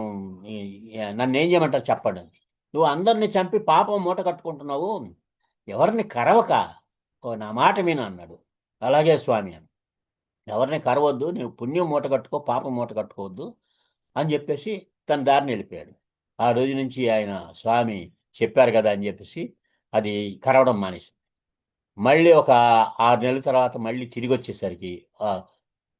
నన్ను ఏం చేయమంటారు చెప్పండి. నువ్వు అందరిని చంపి పాపం మూట కట్టుకుంటున్నావు, ఎవరిని కరవక నా మాట విను అన్నాడు. అలాగే స్వామి అని, ఎవరిని కరవద్దు, నువ్వు పుణ్యం మూట కట్టుకో, పాపం మూట కట్టుకోవద్దు అని చెప్పేసి తన దారిని వెళ్ళిపోయాడు. ఆ రోజు నుంచి ఆయన స్వామి చెప్పారు కదా అని చెప్పేసి అది కరవడం మానేసి మళ్ళీ ఒక 6 నెలల తర్వాత మళ్ళీ తిరిగి వచ్చేసరికి ఆ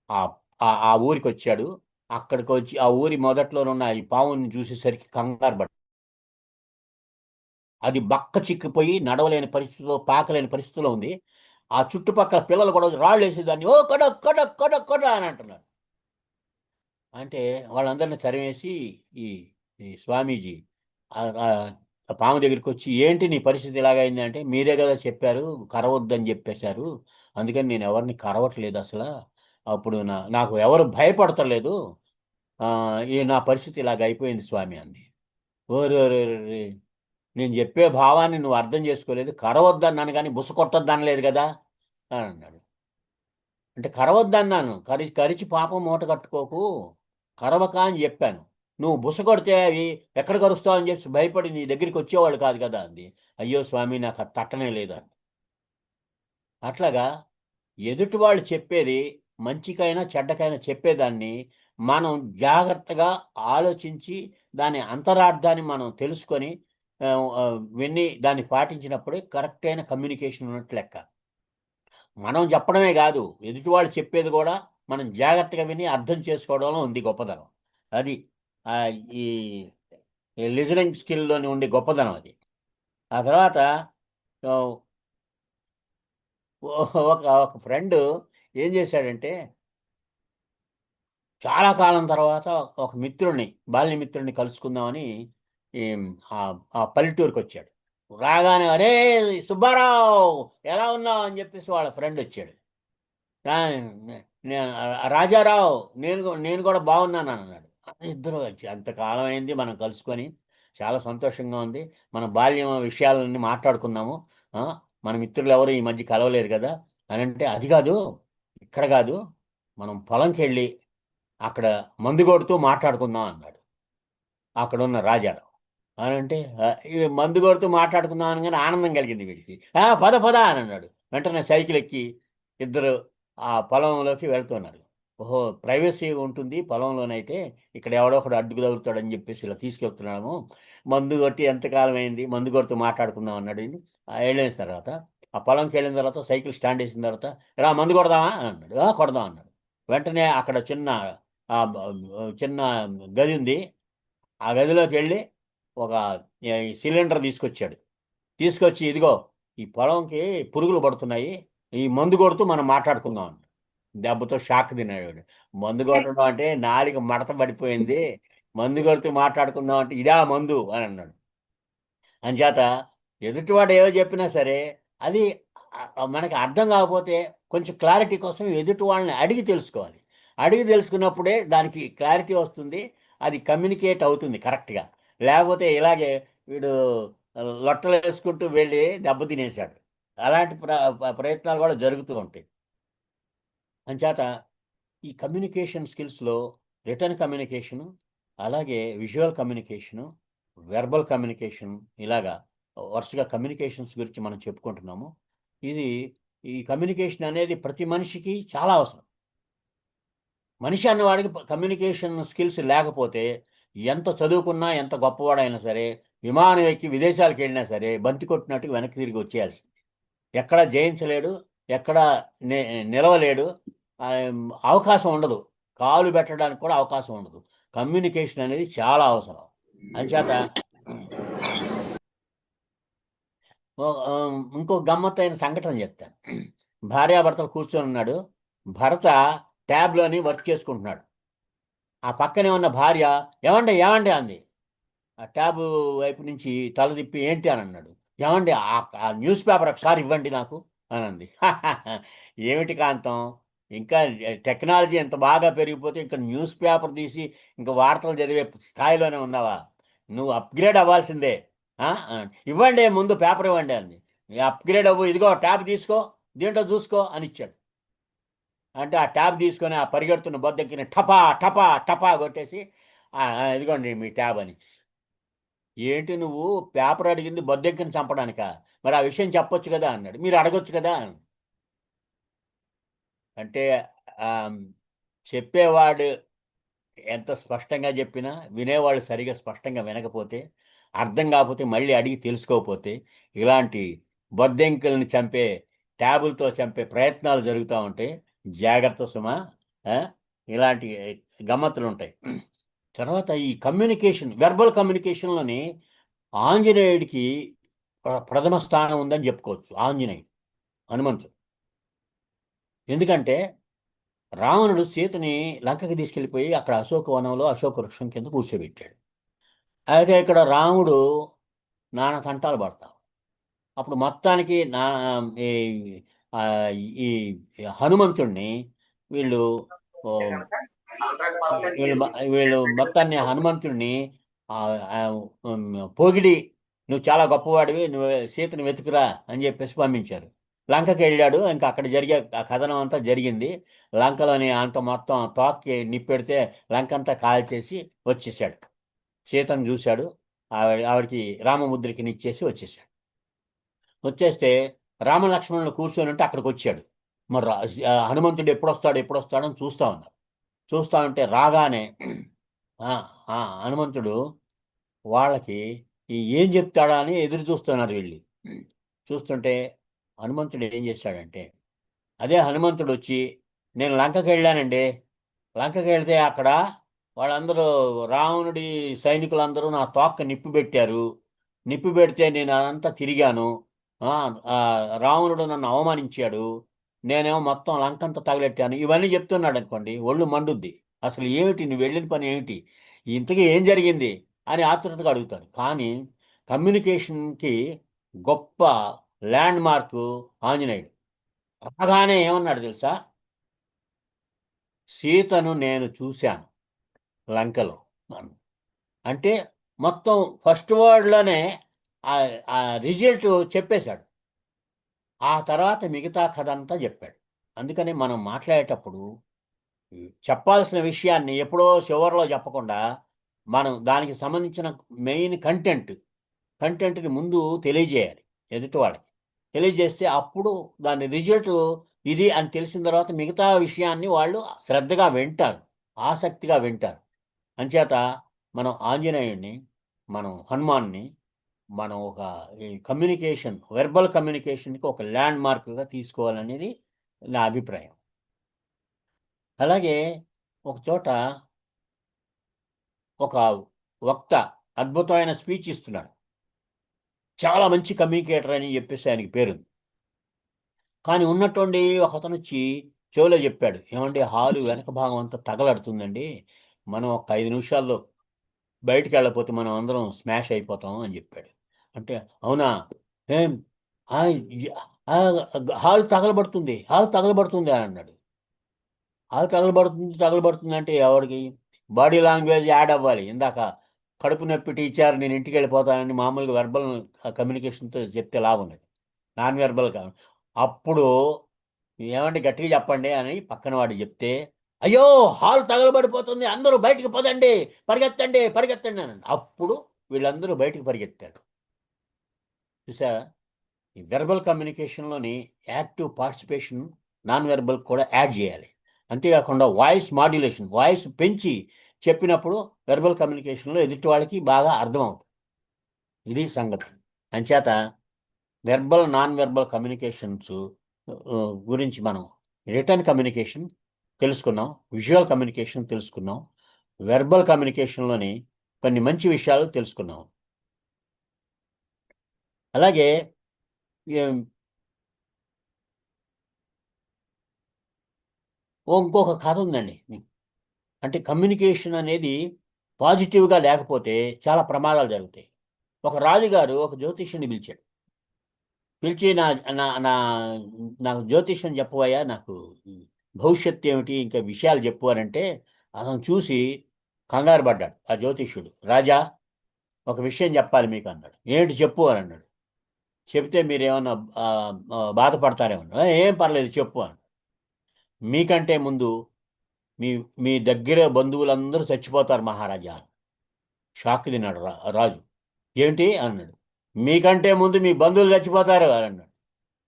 ఆ ఆ ఊరికి వచ్చాడు. అక్కడికి వచ్చి ఆ ఊరి మొదట్లోనున్న ఈ పావుని చూసేసరికి కంగారు పడ్డాడు. అది బక్క చిక్కిపోయి నడవలేని పరిస్థితిలో, పాకలేని పరిస్థితిలో ఉంది. ఆ చుట్టుపక్కల పిల్లలు కూడా రాళ్ళేసి దాన్ని ఓ కడక్ కడక్ కడక్ కడ అని అంటున్నారు. అంటే వాళ్ళందరిని తరిమేసి ఈ ఈ స్వామీజీ ఆ పాము దగ్గరికి వచ్చి, ఏంటి నీ పరిస్థితి ఇలాగైంది అంటే, మీరే కదా చెప్పారు కరవద్దని చెప్పేశారు, అందుకని నేను ఎవరిని కరవట్లేదు అసలు. అప్పుడు నాకు ఎవరు భయపడతలేదు. ఈ నా పరిస్థితి ఇలాగ అయిపోయింది స్వామి అంది. ఓరి ఓరి ఓరి, నేను చెప్పే భావాన్ని నువ్వు అర్థం చేసుకోలేదు, కరవద్దన్నాను కానీ బుస కొట్టొద్దనలేదు కదా అని అన్నాడు. అంటే కరవద్దన్నాను, కరిచి పాపం మూట కట్టుకోకు, కరవక అని చెప్పాను. నువ్వు బుస కొడితే అవి ఎక్కడ కరుస్తావు అని చెప్పి భయపడి నీ దగ్గరికి వచ్చేవాళ్ళు కాదు కదా అంది. అయ్యో స్వామి, నాకు అది తట్టనే లేదండి. అట్లాగా ఎదుటి వాళ్ళు చెప్పేది మంచికైనా చెడ్డకైనా చెప్పేదాన్ని మనం జాగ్రత్తగా ఆలోచించి దాని అంతరార్థాన్ని మనం తెలుసుకొని ఆ, ఆ, విని దాన్ని పాటించినప్పుడే కరెక్ట్ అయిన కమ్యూనికేషన్ ఉన్నట్టు లెక్క. మనం చెప్పడమే కాదు, ఎదుటి వాళ్ళు చెప్పేది కూడా మనం జాగ్రత్తగా విని అర్థం చేసుకోవడంలో ఉంది గొప్పదనం. అది ఆ, ఈ లిజనింగ్ స్కిల్లోని ఉండే గొప్పదనం అది. ఆ తర్వాత ఆ, ఒక ఒక ఫ్రెండ్ ఏం చేశాడంటే, చాలా కాలం తర్వాత ఒక మిత్రుడిని, బాల్య మిత్రుడిని కలుసుకుందామని ఈ ఆ ఆ పల్లెటూరుకి వచ్చాడు. రాగానే అరే సుబ్బారావు ఎలా ఉన్నావు అని చెప్పేసి వాళ్ళ ఫ్రెండ్ వచ్చాడు. "ఆ, రాజారావు నేను కూడా బాగున్నాను అన్నాడు. ఇద్దరు వచ్చి అంతకాలం అయింది మనం కలుసుకొని, చాలా సంతోషంగా ఉంది, మన బాల్యం విషయాలన్నీ మాట్లాడుకున్నాము. ఆ, మన మిత్రులు ఎవరు ఈ మధ్య కలవలేరు కదా అని అంటే, అది కాదు, ఇక్కడ కాదు, మనం పొలంకి వెళ్ళి అక్కడ మందు కొడుతూ మాట్లాడుకుందాం అన్నాడు అక్కడ ఉన్న రాజారావు. అని అంటే ఇది మందు కొడుతూ మాట్లాడుకుందాం అనగానే ఆనందం కలిగింది వీడికి. పద పద అని అన్నాడు. వెంటనే సైకిల్ ఎక్కి ఇద్దరు ఆ పొలంలోకి వెళ్తున్నారు. ఓహో, ప్రైవసీ ఉంటుంది పొలంలోనైతే, ఇక్కడ ఎవడో ఒకడు అడ్డుకు తగులుతాడని చెప్పేసి ఇలా తీసుకెళ్తున్నాము. మందు కొట్టి ఎంతకాలం అయింది, మందు కొడుతూ మాట్లాడుకుందాం అన్నాడు ఈయన. వెళ్ళిన తర్వాత ఆ పొలంకి వెళ్ళిన తర్వాత సైకిల్ స్టాండ్ వేసిన తర్వాత, రా మందు కొడదామా అని అన్నాడు. కొడదాం అన్నాడు. వెంటనే అక్కడ చిన్న గది ఉంది. ఆ గదిలోకి వెళ్ళి ఒక సిలిండర్ తీసుకొచ్చాడు. తీసుకొచ్చి, ఇదిగో ఈ పొలంకి పురుగులు పడుతున్నాయి, ఈ మందు కొడుతూ మనం మాట్లాడుకుందాం అన్నాడు. దెబ్బతో షాక్ తిన్నాడు వాడు. మందు కొట్టడం అంటే నాలుక మడత పడిపోయింది, మందు కొడుతూ మాట్లాడుకుందాం అంటే ఇదా మందు అని అన్నాడు. అంచేత ఎదుటివాడు ఏవో చెప్పినా సరే అది మనకి అర్థం కాకపోతే కొంచెం క్లారిటీ కోసం ఎదుటి వాళ్ళని అడిగి తెలుసుకోవాలి. అడిగి తెలుసుకున్నప్పుడే దానికి క్లారిటీ వస్తుంది, అది కమ్యూనికేట్ అవుతుంది కరెక్ట్గా. లేకపోతే ఇలాగే వీడు లొట్టలు వేసుకుంటూ వెళ్ళి దెబ్బ తినేశాడు. అలాంటి ప్రయత్నాలు కూడా జరుగుతూ ఉంటాయి. అంచేత ఈ కమ్యూనికేషన్ స్కిల్స్లో రిటర్న్ కమ్యూనికేషను, అలాగే విజువల్ కమ్యూనికేషను, వెర్బల్ కమ్యూనికేషన్, ఇలాగా వరుసగా కమ్యూనికేషన్స్ గురించి మనం చెప్పుకుంటున్నాము. ఇది ఈ కమ్యూనికేషన్ అనేది ప్రతి మనిషికి చాలా అవసరం. మనిషి అన్నవాడికి కమ్యూనికేషన్ స్కిల్స్ లేకపోతే ఎంత చదువుకున్నా, ఎంత గొప్పవాడైనా సరే, విమానం ఎక్కి విదేశాలకు వెళ్ళినా సరే బంతి కొట్టినట్టు వెనక్కి తిరిగి వచ్చేయాల్సింది. ఎక్కడ జయించలేడు, ఎక్కడ నిలవలేడు, అవకాశం ఉండదు, కాలు పెట్టడానికి కూడా అవకాశం ఉండదు. కమ్యూనికేషన్ అనేది చాలా అవసరం. అంచేత ఇంకో గమ్మత్తైన సంఘటన చెప్తాను. భార్యాభర్తలు కూర్చొని ఉన్నాడు. భర్త ట్యాబ్లోని వర్క్ చేసుకుంటున్నాడు. ఆ పక్కనే ఉన్న భార్య ఏమండి ఏమండి అంది. ఆ ట్యాబ్ వైపు నుంచి తల తిప్పి ఏంటి అని అన్నాడు. ఏమండి ఆ న్యూస్ పేపర్ ఒకసారి ఇవ్వండి నాకు అని అంది. ఏమిటి కాంతం, ఇంకా టెక్నాలజీ ఎంత బాగా పెరిగిపోతే ఇంకా న్యూస్ పేపర్ తీసి ఇంకా వార్తలు చదివే స్థాయిలోనే ఉన్నావా? నువ్వు అప్గ్రేడ్ అవ్వాల్సిందే. ఇవ్వండి ముందు పేపర్ ఇవ్వండి అంది. అప్గ్రేడ్ అవ్వు, ఇదిగో ట్యాబ్ తీసుకో, దీంట్లో చూసుకో అని ఇచ్చాడు. అంటే ఆ ట్యాబ్ తీసుకొని ఆ పరిగెడుతున్న బొద్దెక్కిని టపా టపా టపా కొట్టేసి ఇదిగోండి మీ ట్యాబ్ అని. ఏంటి నువ్వు పేపర్ అడిగింది బొద్దెక్కిని చంపడానికా? మరి ఆ విషయం చెప్పొచ్చు కదా అన్నాడు. మీరు అడగొచ్చు కదా. అంటే చెప్పేవాడు ఎంత స్పష్టంగా చెప్పినా వినేవాళ్ళు సరిగా స్పష్టంగా వినకపోతే, అర్థం కాకపోతే మళ్ళీ అడిగి తెలుసుకోకపోతే ఇలాంటి బొద్దింకల్ని చంపే, ట్యాబులతో చంపే ప్రయత్నాలు జరుగుతూ ఉంటాయి. జాగ్రత్త సుమా. ఆ? ఇలాంటి గమ్మత్తులు ఉంటాయి. తర్వాత ఈ కమ్యూనికేషన్, వెర్బల్ కమ్యూనికేషన్లోని ఆంజనేయుడికి ప్రథమ స్థానం ఉందని చెప్పుకోవచ్చు. ఆంజనేయుడు, హనుమంతుడు. ఎందుకంటే రావణుడు సీతని లంకకి తీసుకెళ్ళిపోయి అక్కడ అశోకవనంలో అశోక వృక్షం కింద కూర్చోబెట్టాడు. అయితే ఇక్కడ రాముడు నానా తంటాలు పడతాం. అప్పుడు మొత్తానికి ఈ ఆ, ఈ హనుమంతుణ్ణి వీళ్ళు ఓ, వీళ్ళు మొత్తాన్ని హనుమంతుడిని ఆ, ఆ, పొగిడి, నువ్వు చాలా గొప్పవాడివి, నువ్వు సీతను వెతుకురా అని చెప్పేసి పంపించారు. లంకకి వెళ్ళాడు. ఇంకా అక్కడ జరిగే ఆ కథనం అంతా జరిగింది. లంకలోని అంత మొత్తం తోక్కి నిప్పెడితే లంక అంతా కాల్చేసి వచ్చేసాడు. సీతను చూశాడు. ఆవిడకి రామముద్రకి నిచ్చేసి వచ్చేసాడు. వచ్చేస్తే రామలక్ష్మణులు కూర్చొని ఉంటే అక్కడికి వచ్చాడు. మరి హనుమంతుడు ఎప్పుడొస్తాడు ఎప్పుడొస్తాడు అని చూస్తా ఉన్నారు. చూస్తా ఉంటే రాగానే ఆ, హనుమంతుడు వాళ్ళకి ఏం చెప్తాడా అని ఎదురు చూస్తున్నారు వీళ్ళు. చూస్తుంటే హనుమంతుడు ఏం చేశాడంటే, అదే హనుమంతుడు వచ్చి, నేను లంకకి వెళ్ళానండి. లంకకి వెళ్తే అక్కడ వాళ్ళందరూ, రావణుడి సైనికులందరూ నా తోక్క నిప్పు పెట్టారు. నిప్పు పెడితే నేను అదంతా తిరిగాను. ఆ, ఆ, రావణుడు నన్ను అవమానించాడు. నేనేమో మొత్తం లంకంతా తగలెట్టాను. ఇవన్నీ చెప్తున్నాడు అనుకోండి, ఒళ్ళు మండుద్ది. అసలు ఏమిటి, నువ్వు వెళ్ళిన పని ఏమిటి, ఇంతకీ ఏం జరిగింది అని ఆతృతగా అడుగుతారు. కానీ కమ్యూనికేషన్కి గొప్ప ల్యాండ్ మార్కు ఆంజనేయుడు. రాగానే ఏమన్నాడు తెలుసా? సీతను నేను చూశాను లంకలో అంటే మొత్తం ఫస్ట్ వర్డ్లోనే ఆ ఆ రిజల్ట్ చెప్పేశాడు. ఆ తర్వాత మిగతా కథ అంతా చెప్పాడు. అందుకని మనం మాట్లాడేటప్పుడు చెప్పాల్సిన విషయాన్ని ఎప్పుడో చివరిలో చెప్పకుండా, మనం దానికి సంబంధించిన మెయిన్ కంటెంట్ని ముందు తెలియజేయాలి ఎదుటివాడికి. తెలియజేస్తే అప్పుడు దాని రిజల్ట్ ఇది అని తెలిసిన తర్వాత మిగతా విషయాన్ని వాళ్ళు శ్రద్ధగా వింటారు, ఆసక్తిగా వింటారు. అంచేత మనం ఆంజనేయుడిని, మనం హనుమాన్ని, మనం ఒక ఈ కమ్యూనికేషన్, వెర్బల్ కమ్యూనికేషన్కి ఒక ల్యాండ్ మార్క్గా తీసుకోవాలనేది నా అభిప్రాయం. అలాగే ఒక చోట ఒక వక్త అద్భుతమైన స్పీచ్ ఇస్తున్నాడు. చాలా మంచి కమ్యూనికేటర్ అని చెప్పేసి ఆయనకి పేరుంది. కానీ ఉన్నట్టుండి ఒక అతను వచ్చి చెవిలో చెప్పాడు, ఏమండి హాలు వెనక భాగం అంతా తగలడుతుందండి, మనం ఒక 5 నిమిషాల్లో బయటికి వెళ్ళకపోతే మనం అందరం స్మాష్ అయిపోతాం అని చెప్పాడు. అంటే అవునా, ఏం ఆ, ఆ, హాల్ తగలబడుతుంది అని అన్నాడు. హాల్ తగలబడుతుంది తగలబడుతుంది అంటే ఎవరికి? బాడీ లాంగ్వేజ్ యాడ్ అవ్వాలి. ఇందాక కడుపు నొప్పి టీచర్ నేను ఇంటికి వెళ్ళిపోతానని మామూలుగా వెర్బల్ కమ్యూనికేషన్తో చెప్తే లాభం లేదు. నాన్ వెర్బల్ అప్పుడు ఏమంటే గట్టిగా చెప్పండి అని పక్కన వాడు చెప్తే, అయ్యో హాల్ తగలబడిపోతుంది, అందరూ బయటికి పదండి, పరిగెత్తండి పరిగెత్తండి అని అప్పుడు వీళ్ళందరూ బయటికి పరిగెత్తారు. చూసా, ఈ వెర్బల్ కమ్యూనికేషన్లోని యాక్టివ్ పార్టిసిపేషన్, నాన్ వెర్బల్ కూడా యాడ్ చేయాలి. అంతేకాకుండా వాయిస్ మాడ్యులేషన్, వాయిస్ పెంచి చెప్పినప్పుడు వెర్బల్ కమ్యూనికేషన్లో ఎదుటి వాళ్ళకి బాగా అర్థమవుతుంది. ఇది సంగతి. అంచేత వెర్బల్ నాన్ వెర్బల్ కమ్యూనికేషన్స్ గురించి మనం రిటర్న్ కమ్యూనికేషన్ తెలుసుకున్నాం, విజువల్ కమ్యూనికేషన్ తెలుసుకున్నాం, వెర్బల్ కమ్యూనికేషన్లోని కొన్ని మంచి విషయాలు తెలుసుకున్నాం. అలాగే ఇంకొక కథ ఉందండి. అంటే కమ్యూనికేషన్ అనేది పాజిటివ్గా లేకపోతే చాలా ప్రమాదాలు జరుగుతాయి. ఒక రాజుగారు ఒక జ్యోతిష్యుని పిలిచాడు. పిలిచి నా నా నా నాకు జ్యోతిష్యం చెప్పవయ్యా, నాకు భవిష్యత్తు ఏమిటి, ఇంకా విషయాలు చెప్పు అని అంటే, అతను చూసి కంగారు పడ్డాడు ఆ జ్యోతిష్యుడు. రాజా, ఒక విషయం చెప్పాలి మీకు అన్నాడు. ఏంటి చెప్పు అని అన్నాడు. చెప్తే మీరేమన్నా బాధపడతారేమో. ఏం పర్లేదు చెప్పు అని. మీకంటే ముందు మీ మీ దగ్గర బంధువులందరూ చచ్చిపోతారు మహారాజా. షాక్ తిన్నాడు రాజు. ఏమిటి అన్నాడు. మీకంటే ముందు మీ బంధువులు చచ్చిపోతారు అని అన్నాడు.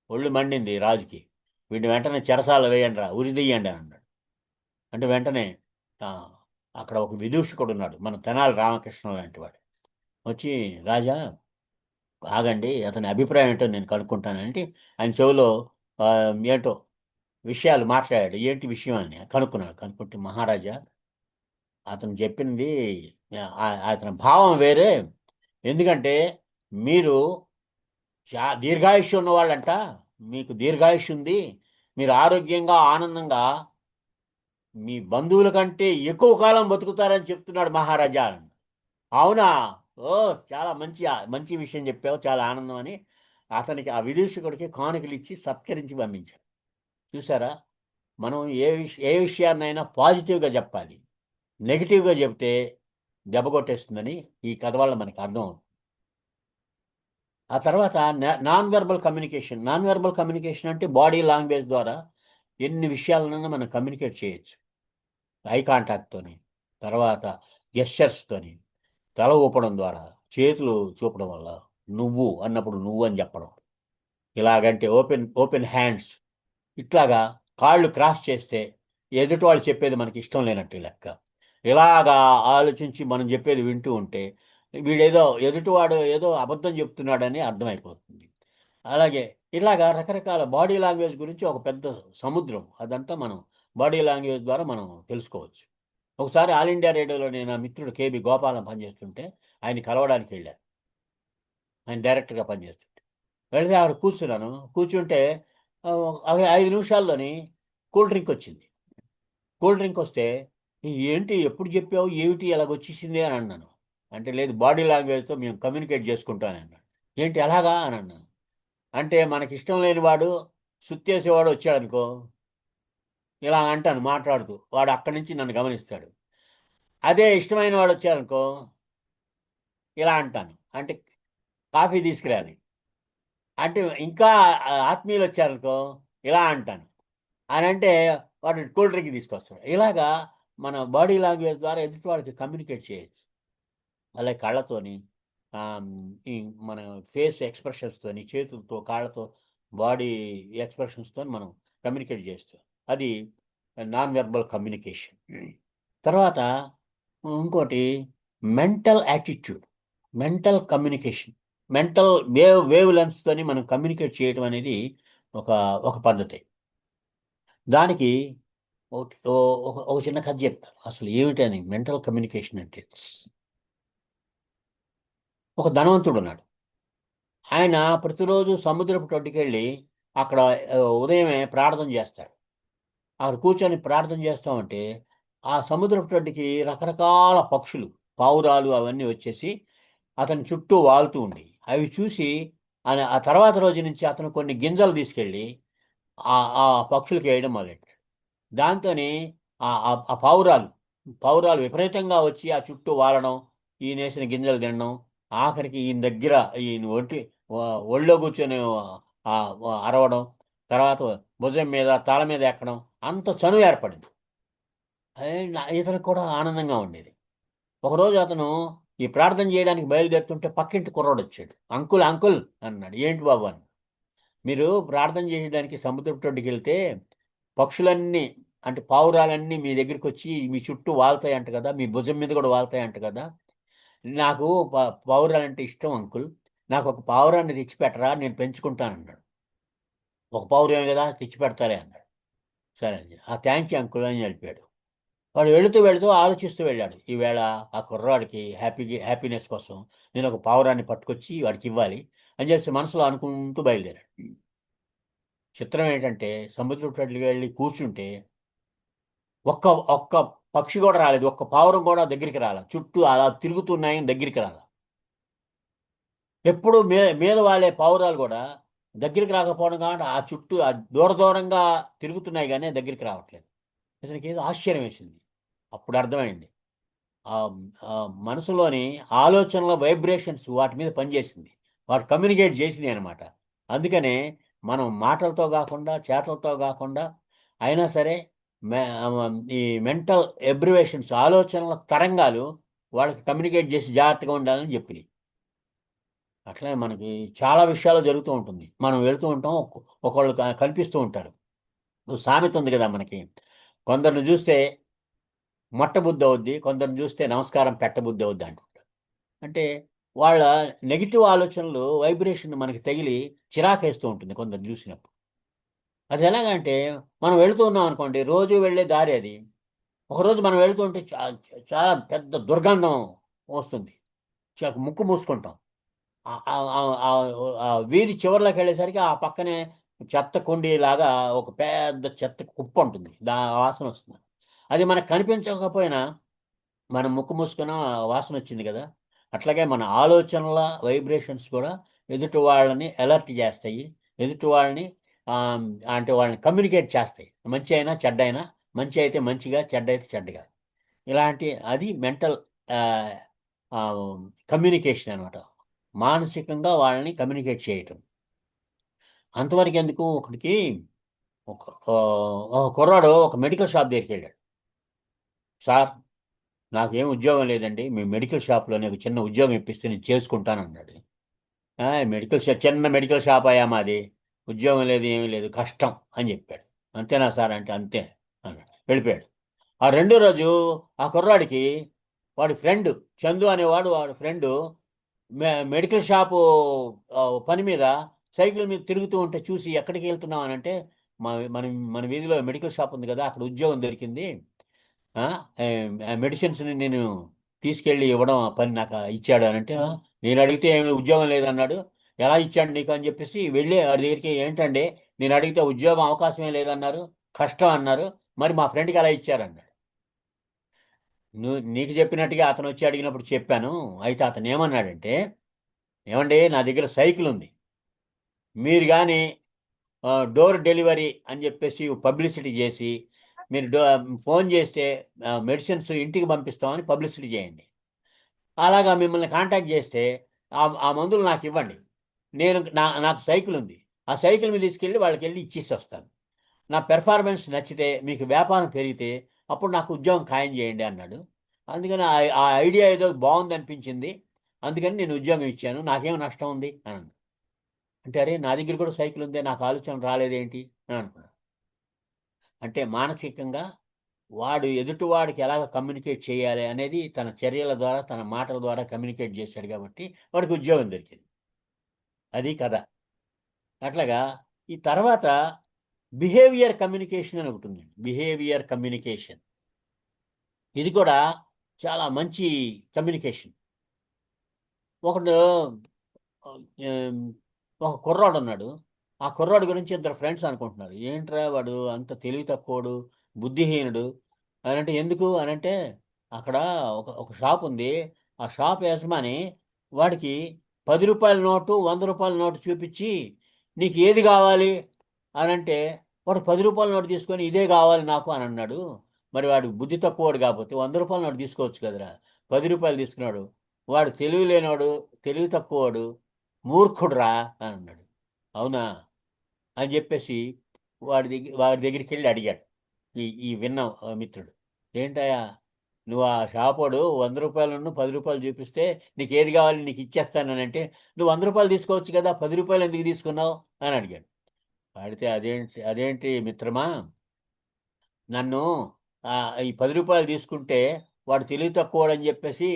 ఒళ్ళు మండింది రాజుకి. వీడిని వెంటనే చెరసాల వేయండి రా, ఉరి తీయండి అని అన్నాడు. అంటే వెంటనే అక్కడ ఒక విదూషకుడు ఉన్నాడు, మన తెనాలి రామకృష్ణ లాంటి వాడు. వచ్చి, రాజా ఆగండి, అతని అభిప్రాయం ఏంటో నేను కనుక్కుంటానంటే ఆయన చెవిలో ఏంటో విషయాలు మాట్లాడాడు. ఏంటి విషయం అని కనుక్కున్నాడు. కనుక్కుంటే, మహారాజా అతను చెప్పింది అతని భావం వేరే. ఎందుకంటే మీరు దీర్ఘాయుష్షు ఉన్నవాళ్ళంట, మీకు దీర్ఘాయుష్షు ఉంది, మీరు ఆరోగ్యంగా ఆనందంగా మీ బంధువుల కంటే ఎక్కువ కాలం బతుకుతారని చెప్తున్నాడు మహారాజా అని. అవునా? ఓ, చాలా మంచి మంచి విషయం చెప్పావు, చాలా ఆనందం అని అతనికి, ఆ విదూషకుడికి కానుకలు ఇచ్చి సత్కరించి పంపించాడు. చూసారా, మనం ఏ విషయాన్నైనా పాజిటివ్గా చెప్పాలి, నెగిటివ్గా చెప్తే దెబ్బ కొట్టేస్తుందని ఈ కథ వల్ల మనకి అర్థం అవుతుంది. ఆ తర్వాత నాన్ వెర్బల్ కమ్యూనికేషన్ అంటే బాడీ లాంగ్వేజ్ ద్వారా ఎన్ని విషయాలనైనా మనం కమ్యూనికేట్ చేయొచ్చు. ఐ కాంటాక్ట్తోని, తర్వాత గెస్చర్స్తోని, తల ఊపడం ద్వారా, చేతులు చూపడం వల్ల, నువ్వు అన్నప్పుడు నువ్వు అని చెప్పడం, ఇలాగంటే ఓపెన్ ఓపెన్ హ్యాండ్స్, ఇట్లాగా కాళ్ళు క్రాస్ చేస్తే ఎదుటి వాళ్ళు చెప్పేది మనకి ఇష్టం లేనట్టు లెక్క. ఇలాగా ఆలోచించి మనం చెప్పేది వింటూ ఉంటే వీడేదో ఎదుటివాడు ఏదో అబద్ధం చెప్తున్నాడని అర్థమైపోతుంది. అలాగే ఇలాగా రకరకాల బాడీ లాంగ్వేజ్ గురించి ఒక పెద్ద సముద్రం, అదంతా మనం బాడీ లాంగ్వేజ్ ద్వారా మనం తెలుసుకోవచ్చు. ఒకసారి ఆల్ ఇండియా రేడియోలో నేను నా మిత్రుడు కేబి గోపాలం పనిచేస్తుంటే ఆయన కలవడానికి వెళ్ళాను. ఆయన డైరెక్టర్గా పనిచేస్తుంటే వెళితే ఆవిడ కూర్చున్నాను. కూర్చుంటే 5 నిమిషాల్లోని కూల్ డ్రింక్ వచ్చింది. కూల్ డ్రింక్ వస్తే, ఏంటి ఎప్పుడు చెప్పావు, ఏమిటి ఎలాగొచ్చేసింది అని అన్నాను. అంటే, లేదు బాడీ లాంగ్వేజ్తో మేము కమ్యూనికేట్ చేసుకుంటాను అన్నాడు. ఏంటి ఎలాగా అని అన్నాను. అంటే మనకి ఇష్టం లేని వాడు, సుత్తేసేవాడు వచ్చాడనుకో, ఇలా అంటాను మాట్లాడుతూ, వాడు అక్కడి నుంచి నన్ను గమనిస్తాడు. అదే ఇష్టమైన వాడు వచ్చారనుకో, ఇలా అంటాను. అంటే కాఫీ తీసుకురాని. అంటే ఇంకా ఆత్మీయులు వచ్చారనుకో, ఇలా అంటాను. అని అంటే వాడు కూల్ డ్రింక్ తీసుకొస్తాడు. ఇలాగా మన బాడీ లాంగ్వేజ్ ద్వారా ఎదుటి వాళ్ళకి కమ్యూనికేట్ చేయొచ్చు. అలాగే కళ్ళతోని, ఆమ్, ఈ మన ఫేస్ ఎక్స్ప్రెషన్స్తోని, చేతులతో, కాళ్ళతో, బాడీ ఎక్స్ప్రెషన్స్తో మనం కమ్యూనికేట్ చేస్తాం. అది నాన్ వెర్బల్ కమ్యూనికేషన్. తర్వాత ఇంకోటి mental attitude, mental communication, mental wave లెన్స్తోని మనం కమ్యూనికేట్ చేయడం అనేది ఒక ఒక పద్ధతి. దానికి ఒక చిన్న కథ చెప్తాను, అసలు ఏమిటని మెంటల్ కమ్యూనికేషన్ అంటే. ఒక ధనవంతుడు ఉన్నాడు. ఆయన ప్రతిరోజు సముద్రపు ఒడ్డుకెళ్ళి అక్కడ ఉదయమే ప్రార్థన చేస్తాడు. అక్కడ కూర్చొని ప్రార్థన చేస్తామంటే ఆ సముద్రపు ఒడ్డుకి రకరకాల పక్షులు, పావురాలు అవన్నీ వచ్చేసి అతని చుట్టూ వాలుతూ ఉండి అవి చూసి ఆ తర్వాత రోజు నుంచి అతను కొన్ని గింజలు తీసుకెళ్ళి ఆ ఆ పక్షులకి వేయడం మొదలెట్టాడు. దాంతోని ఆ పావురాలు విపరీతంగా వచ్చి ఆ చుట్టూ వాలడం, ఈయనేసిన గింజలు తినడం, ఆఖరికి ఈయన దగ్గర ఈయన ఒళ్ళో కూర్చొని ఆ, అరవడం, తర్వాత భుజం మీద తల మీద ఎక్కడం, అంత చనువు ఏర్పడింది. అదే ఇతనికి కూడా ఆనందంగా ఉండేది. ఒకరోజు అతను ఈ ప్రార్థన చేయడానికి బయలుదేరుతుంటే పక్కింటి కుర్రోడు వచ్చాడు. అంకుల్ అంకుల్ అన్నాడు. ఏంటి బాబు అని. మీరు ప్రార్థన చేయడానికి సముద్రపు ఒడ్డుకి వెళ్తే పక్షులన్నీ, అంటే పావురాలన్నీ మీ దగ్గరికి వచ్చి మీ చుట్టూ వాళ్తాయంట కదా, మీ భుజం మీద కూడా వాళ్తాయంట కదా. నాకు పావురాలంటే ఇష్టం అంకుల్, నాకు ఒక పావురాన్ని తెచ్చిపెట్టరా, నేను పెంచుకుంటానన్నాడు. ఒక పావురమే కదా, తెచ్చి పెడతారే అన్నాడు. సరే అండి, థ్యాంక్ యూ అంకుల్ అని వెళ్ళిపోయాడు. వాడు వెళుతూ వెళుతూ ఆలోచిస్తూ వెళ్ళాడు. ఈవేళ ఆ కుర్రాడికి హ్యాపీనెస్ కోసం నేను ఒక పావురాన్ని పట్టుకొచ్చి వాడికి ఇవ్వాలి అని చెప్పి మనసులో అనుకుంటూ బయలుదేరాడు. చిత్రం ఏంటంటే సముద్రపు తట్టుకి వెళ్ళి కూర్చుంటే ఒక్క ఒక్క పక్షి కూడా రాలేదు, ఒక్క పావురం కూడా దగ్గరికి రాల, చుట్టూ అలా తిరుగుతున్నాయని దగ్గరికి రాల. ఎప్పుడు మీద వాళ్ళే పావురాలు కూడా దగ్గరికి రాకపోవడం కాబట్టి ఆ చుట్టూ దూరంగా తిరుగుతున్నాయి కానీ దగ్గరికి రావట్లేదు. ఇతనికి ఏదో ఆశ్చర్యం వేసింది. అప్పుడు అర్థమైంది, ఆ ఆ మనసులోని ఆలోచనల వైబ్రేషన్స్ వాటి మీద పనిచేసింది, వాటి కమ్యూనికేట్ చేసినాయి అనమాట. అందుకనే మనం మాటలతో కాకుండా, చేతలతో కాకుండా అయినా సరే ఈ మెంటల్ ఎబ్రివేషన్స్, ఆలోచనల తరంగాలు వాళ్ళకి కమ్యూనికేట్ చేసి జాగ్రత్తగా ఉండాలని చెప్పి. అట్లనే మనకి చాలా విషయాలు జరుగుతూ ఉంటుంది. మనం వెళుతూ ఉంటాం, ఒకళ్ళు కనిపిస్తూ ఉంటారు. సామెత ఉంది కదా మనకి, కొందరిని చూస్తే మొట్టబుద్ధి అవుద్ది, కొందరిని చూస్తే నమస్కారం పెట్టబుద్ధి అవుద్ది అంటుంటారు. అంటే వాళ్ళ నెగిటివ్ ఆలోచనలు వైబ్రేషన్ మనకి తగిలి చిరాకేస్తూ ఉంటుంది కొందరు చూసినప్పుడు. అది ఎలాగంటే మనం వెళుతూ ఉన్నాం అనుకోండి, రోజు వెళ్ళే దారి అది. ఒకరోజు మనం వెళుతుంటే చాలా పెద్ద దుర్గంధం వస్తుంది. ముక్కు మూసుకుంటాం. ఆ వీధి చివరిలోకి వెళ్ళేసరికి ఆ పక్కనే చెత్త కుండీ లాగా ఒక పెద్ద చెత్త కుప్ప ఉంటుంది. వాసన వస్తుంది. అది మనకు కనిపించకపోయినా మనం ముక్కు మూసుకున్న వాసన వచ్చింది కదా. అట్లాగే మన ఆలోచనల వైబ్రేషన్స్ కూడా ఎదుటి వాళ్ళని అలర్ట్ చేస్తాయి. ఎదుటి వాళ్ళని ఆ, అంటే వాళ్ళని కమ్యూనికేట్ చేస్తాయి. మంచి అయినా చెడ్డ అయినా, మంచి అయితే మంచిగా, చెడ్డ అయితే చెడ్డగా. ఇలాంటి అది మెంటల్ కమ్యూనికేషన్ అనమాట. మానసికంగా వాళ్ళని కమ్యూనికేట్ చేయటం. అంతవరకు ఎందుకు, ఒకడికి ఒక ఒక కుర్రాడు ఒక మెడికల్ షాప్ దగ్గరికి వెళ్ళాడు. సార్, నాకేం ఉద్యోగం లేదండి, మీ మెడికల్ షాప్లోనే ఒక చిన్న ఉద్యోగం ఇప్పిస్తే నేను చేసుకుంటాను అన్నాడు. మెడికల్ షాప్, చిన్న మెడికల్ షాప్ అయ్యా మాది, ఉద్యోగం లేదు ఏమీ లేదు, కష్టం అని చెప్పాడు. అంతేనా సార్ అంటే అంతే అన్నాడు, వెళ్ళిపోయాడు. ఆ రెండో రోజు ఆ కుర్రాడికి వాడి ఫ్రెండ్ చందు అనేవాడు, వాడి ఫ్రెండు మెడికల్ షాపు పని మీద సైకిల్ మీద తిరుగుతూ ఉంటే చూసి, ఎక్కడికి వెళ్తున్నావు అని అంటే, మన మన వీధిలో మెడికల్ షాప్ ఉంది కదా, అక్కడ ఉద్యోగం దొరికింది. ఆ, మెడిసిన్స్ని నేను తీసుకెళ్ళి ఇవ్వడం ఆ పని నాకు ఇచ్చాడు అని అంటే, నేను అడిగితే ఏమి ఉద్యోగం లేదన్నాడు. ఎలా ఇచ్చాడు నీకు అని చెప్పేసి వెళ్ళి వాడి దగ్గరికి, ఏంటండి నేను అడిగితే ఉద్యోగం అవకాశమే లేదన్నారు, కష్టం అన్నారు, మరి మా ఫ్రెండ్కి ఎలా ఇచ్చారన్నాడు. నీకు చెప్పినట్టుగా అతను వచ్చి అడిగినప్పుడు చెప్పాను. అయితే అతను ఏమన్నాడంటే, ఏమండి నా దగ్గర సైకిల్ ఉంది, మీరు కానీ డోర్ డెలివరీ అని చెప్పేసి పబ్లిసిటీ చేసి, మీరు ఫోన్ చేస్తే మెడిసిన్స్ ఇంటికి పంపిస్తామని పబ్లిసిటీ చేయండి. అలాగా మిమ్మల్ని కాంటాక్ట్ చేస్తే ఆ మందులు నాకు ఇవ్వండి. నాకు సైకిల్ ఉంది, ఆ సైకిల్ మీద తీసుకెళ్ళి వాళ్ళకి వెళ్ళి ఇచ్చేసి వస్తాను. నా పెర్ఫార్మెన్స్ నచ్చితే, మీకు వ్యాపారం పెరిగితే, అప్పుడు నాకు ఉద్యోగం ఖాయం చేయండి అన్నాడు. అందుకని ఆ ఐడియా ఏదో బాగుంది అనిపించింది, అందుకని నేను ఉద్యోగం ఇచ్చాను, నాకేం నష్టం ఉంది అని అన్నాడు. అంటే అరే, నా దగ్గర కూడా సైకిల్ ఉందే, నాకు ఆలోచన రాలేదేంటి అని అనుకున్నాను. అంటే మానసికంగా వాడు ఎదుటివాడికి ఎలాగ కమ్యూనికేట్ చేయాలి అనేది తన చర్యల ద్వారా, తన మాటల ద్వారా కమ్యూనికేట్ చేశాడు కాబట్టి వాడికి ఉద్యోగం దొరికింది. అది కథ. అట్లాగా ఈ తర్వాత బిహేవియర్ కమ్యూనికేషన్ అని ఒకటి ఉందండి. బిహేవియర్ కమ్యూనికేషన్, ఇది కూడా చాలా మంచి కమ్యూనికేషన్. ఒకడు ఏం, ఒక కుర్రాడు ఉన్నాడు. ఆ కుర్రాడు గురించి ఇద్దరు ఫ్రెండ్స్ అనుకుంటున్నారు, ఏంట్రా వాడు అంత తెలివి తక్కువడు, బుద్ధిహీనుడు అని అంటే. ఎందుకు అని అంటే, అక్కడ ఒక ఒక షాప్ ఉంది. ఆ షాప్ యజమాని వాడికి 10 రూపాయల నోటు, 100 రూపాయల నోటు చూపించి, నీకు ఏది కావాలి అని అంటే, వాడు 10 రూపాయల నోటు తీసుకొని ఇదే కావాలి నాకు అని అన్నాడు. మరి వాడు బుద్ధి తక్కువవాడు కాకపోతే 100 రూపాయల నోటు తీసుకోవచ్చు కదరా, 10 రూపాయలు తీసుకున్నాడు. వాడు తెలివి లేనివాడు, తెలివి తక్కువవాడు, మూర్ఖుడురా అని అన్నాడు. అవునా అని చెప్పేసి వాడి దగ్గరికి వెళ్ళి అడిగాడు ఈ ఈ విన్న మిత్రుడు. ఏంటయ్యా, నువ్వు ఆ షాపోడు 100 రూపాయలను 10 రూపాయలు చూపిస్తే, నీకు ఏది కావాలి నీకు ఇచ్చేస్తానని అంటే, నువ్వు 100 రూపాయలు తీసుకోవచ్చు కదా, 10 రూపాయలు ఎందుకు తీసుకున్నావు అని అడిగాడు. అడిగితే, అదేంటి అదేంటి మిత్రమా, నన్ను ఈ 10 రూపాయలు తీసుకుంటే వాడు తెలివి తక్కువడు అని చెప్పేసి,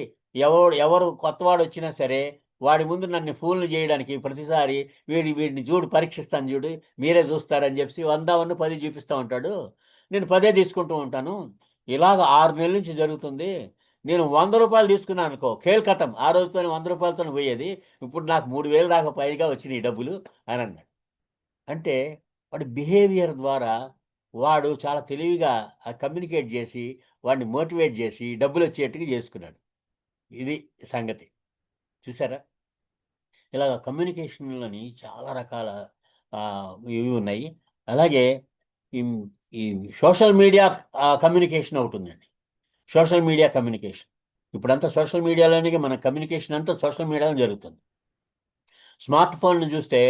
ఎవరు కొత్తవాడు వచ్చినా సరే వాడి ముందు నన్ను ఫూల్ని చేయడానికి ప్రతిసారి, వీడిని చూడు పరీక్షిస్తాను చూడు, మీరే చూస్తారని చెప్పి 100 10 చూపిస్తూ ఉంటాడు. నేను 10 తీసుకుంటూ ఉంటాను. ఇలాగ 6 నెలల నుంచి జరుగుతుంది. నేను 100 రూపాయలు తీసుకున్నాను అనుకో, కేల్కతం ఆ రోజుతోనే 100 రూపాయలతో పోయేది. ఇప్పుడు నాకు 3000 దాకా పైగా వచ్చినాయి డబ్బులు అని అన్నాడు. అంటే వాడి బిహేవియర్ ద్వారా వాడు చాలా తెలివిగా కమ్యూనికేట్ చేసి, వాడిని మోటివేట్ చేసి డబ్బులు వచ్చేట్టుగా చేసుకున్నాడు. ఇది సంగతి. చూసారా? ఇలాగ కమ్యూనికేషన్‌లోని చాలా రకాల ఇవి ఉన్నాయి. అలాగే ఈ ఈ సోషల్ మీడియా కమ్యూనికేషన్ ఒకటుందండి. Social media communication. ఇప్పుడంతా సోషల్ మీడియాలోనే మన కమ్యూనికేషన్ అంతా సోషల్ మీడియాలో జరుగుతుంది. స్మార్ట్ ఫోన్‌ని చూస్తే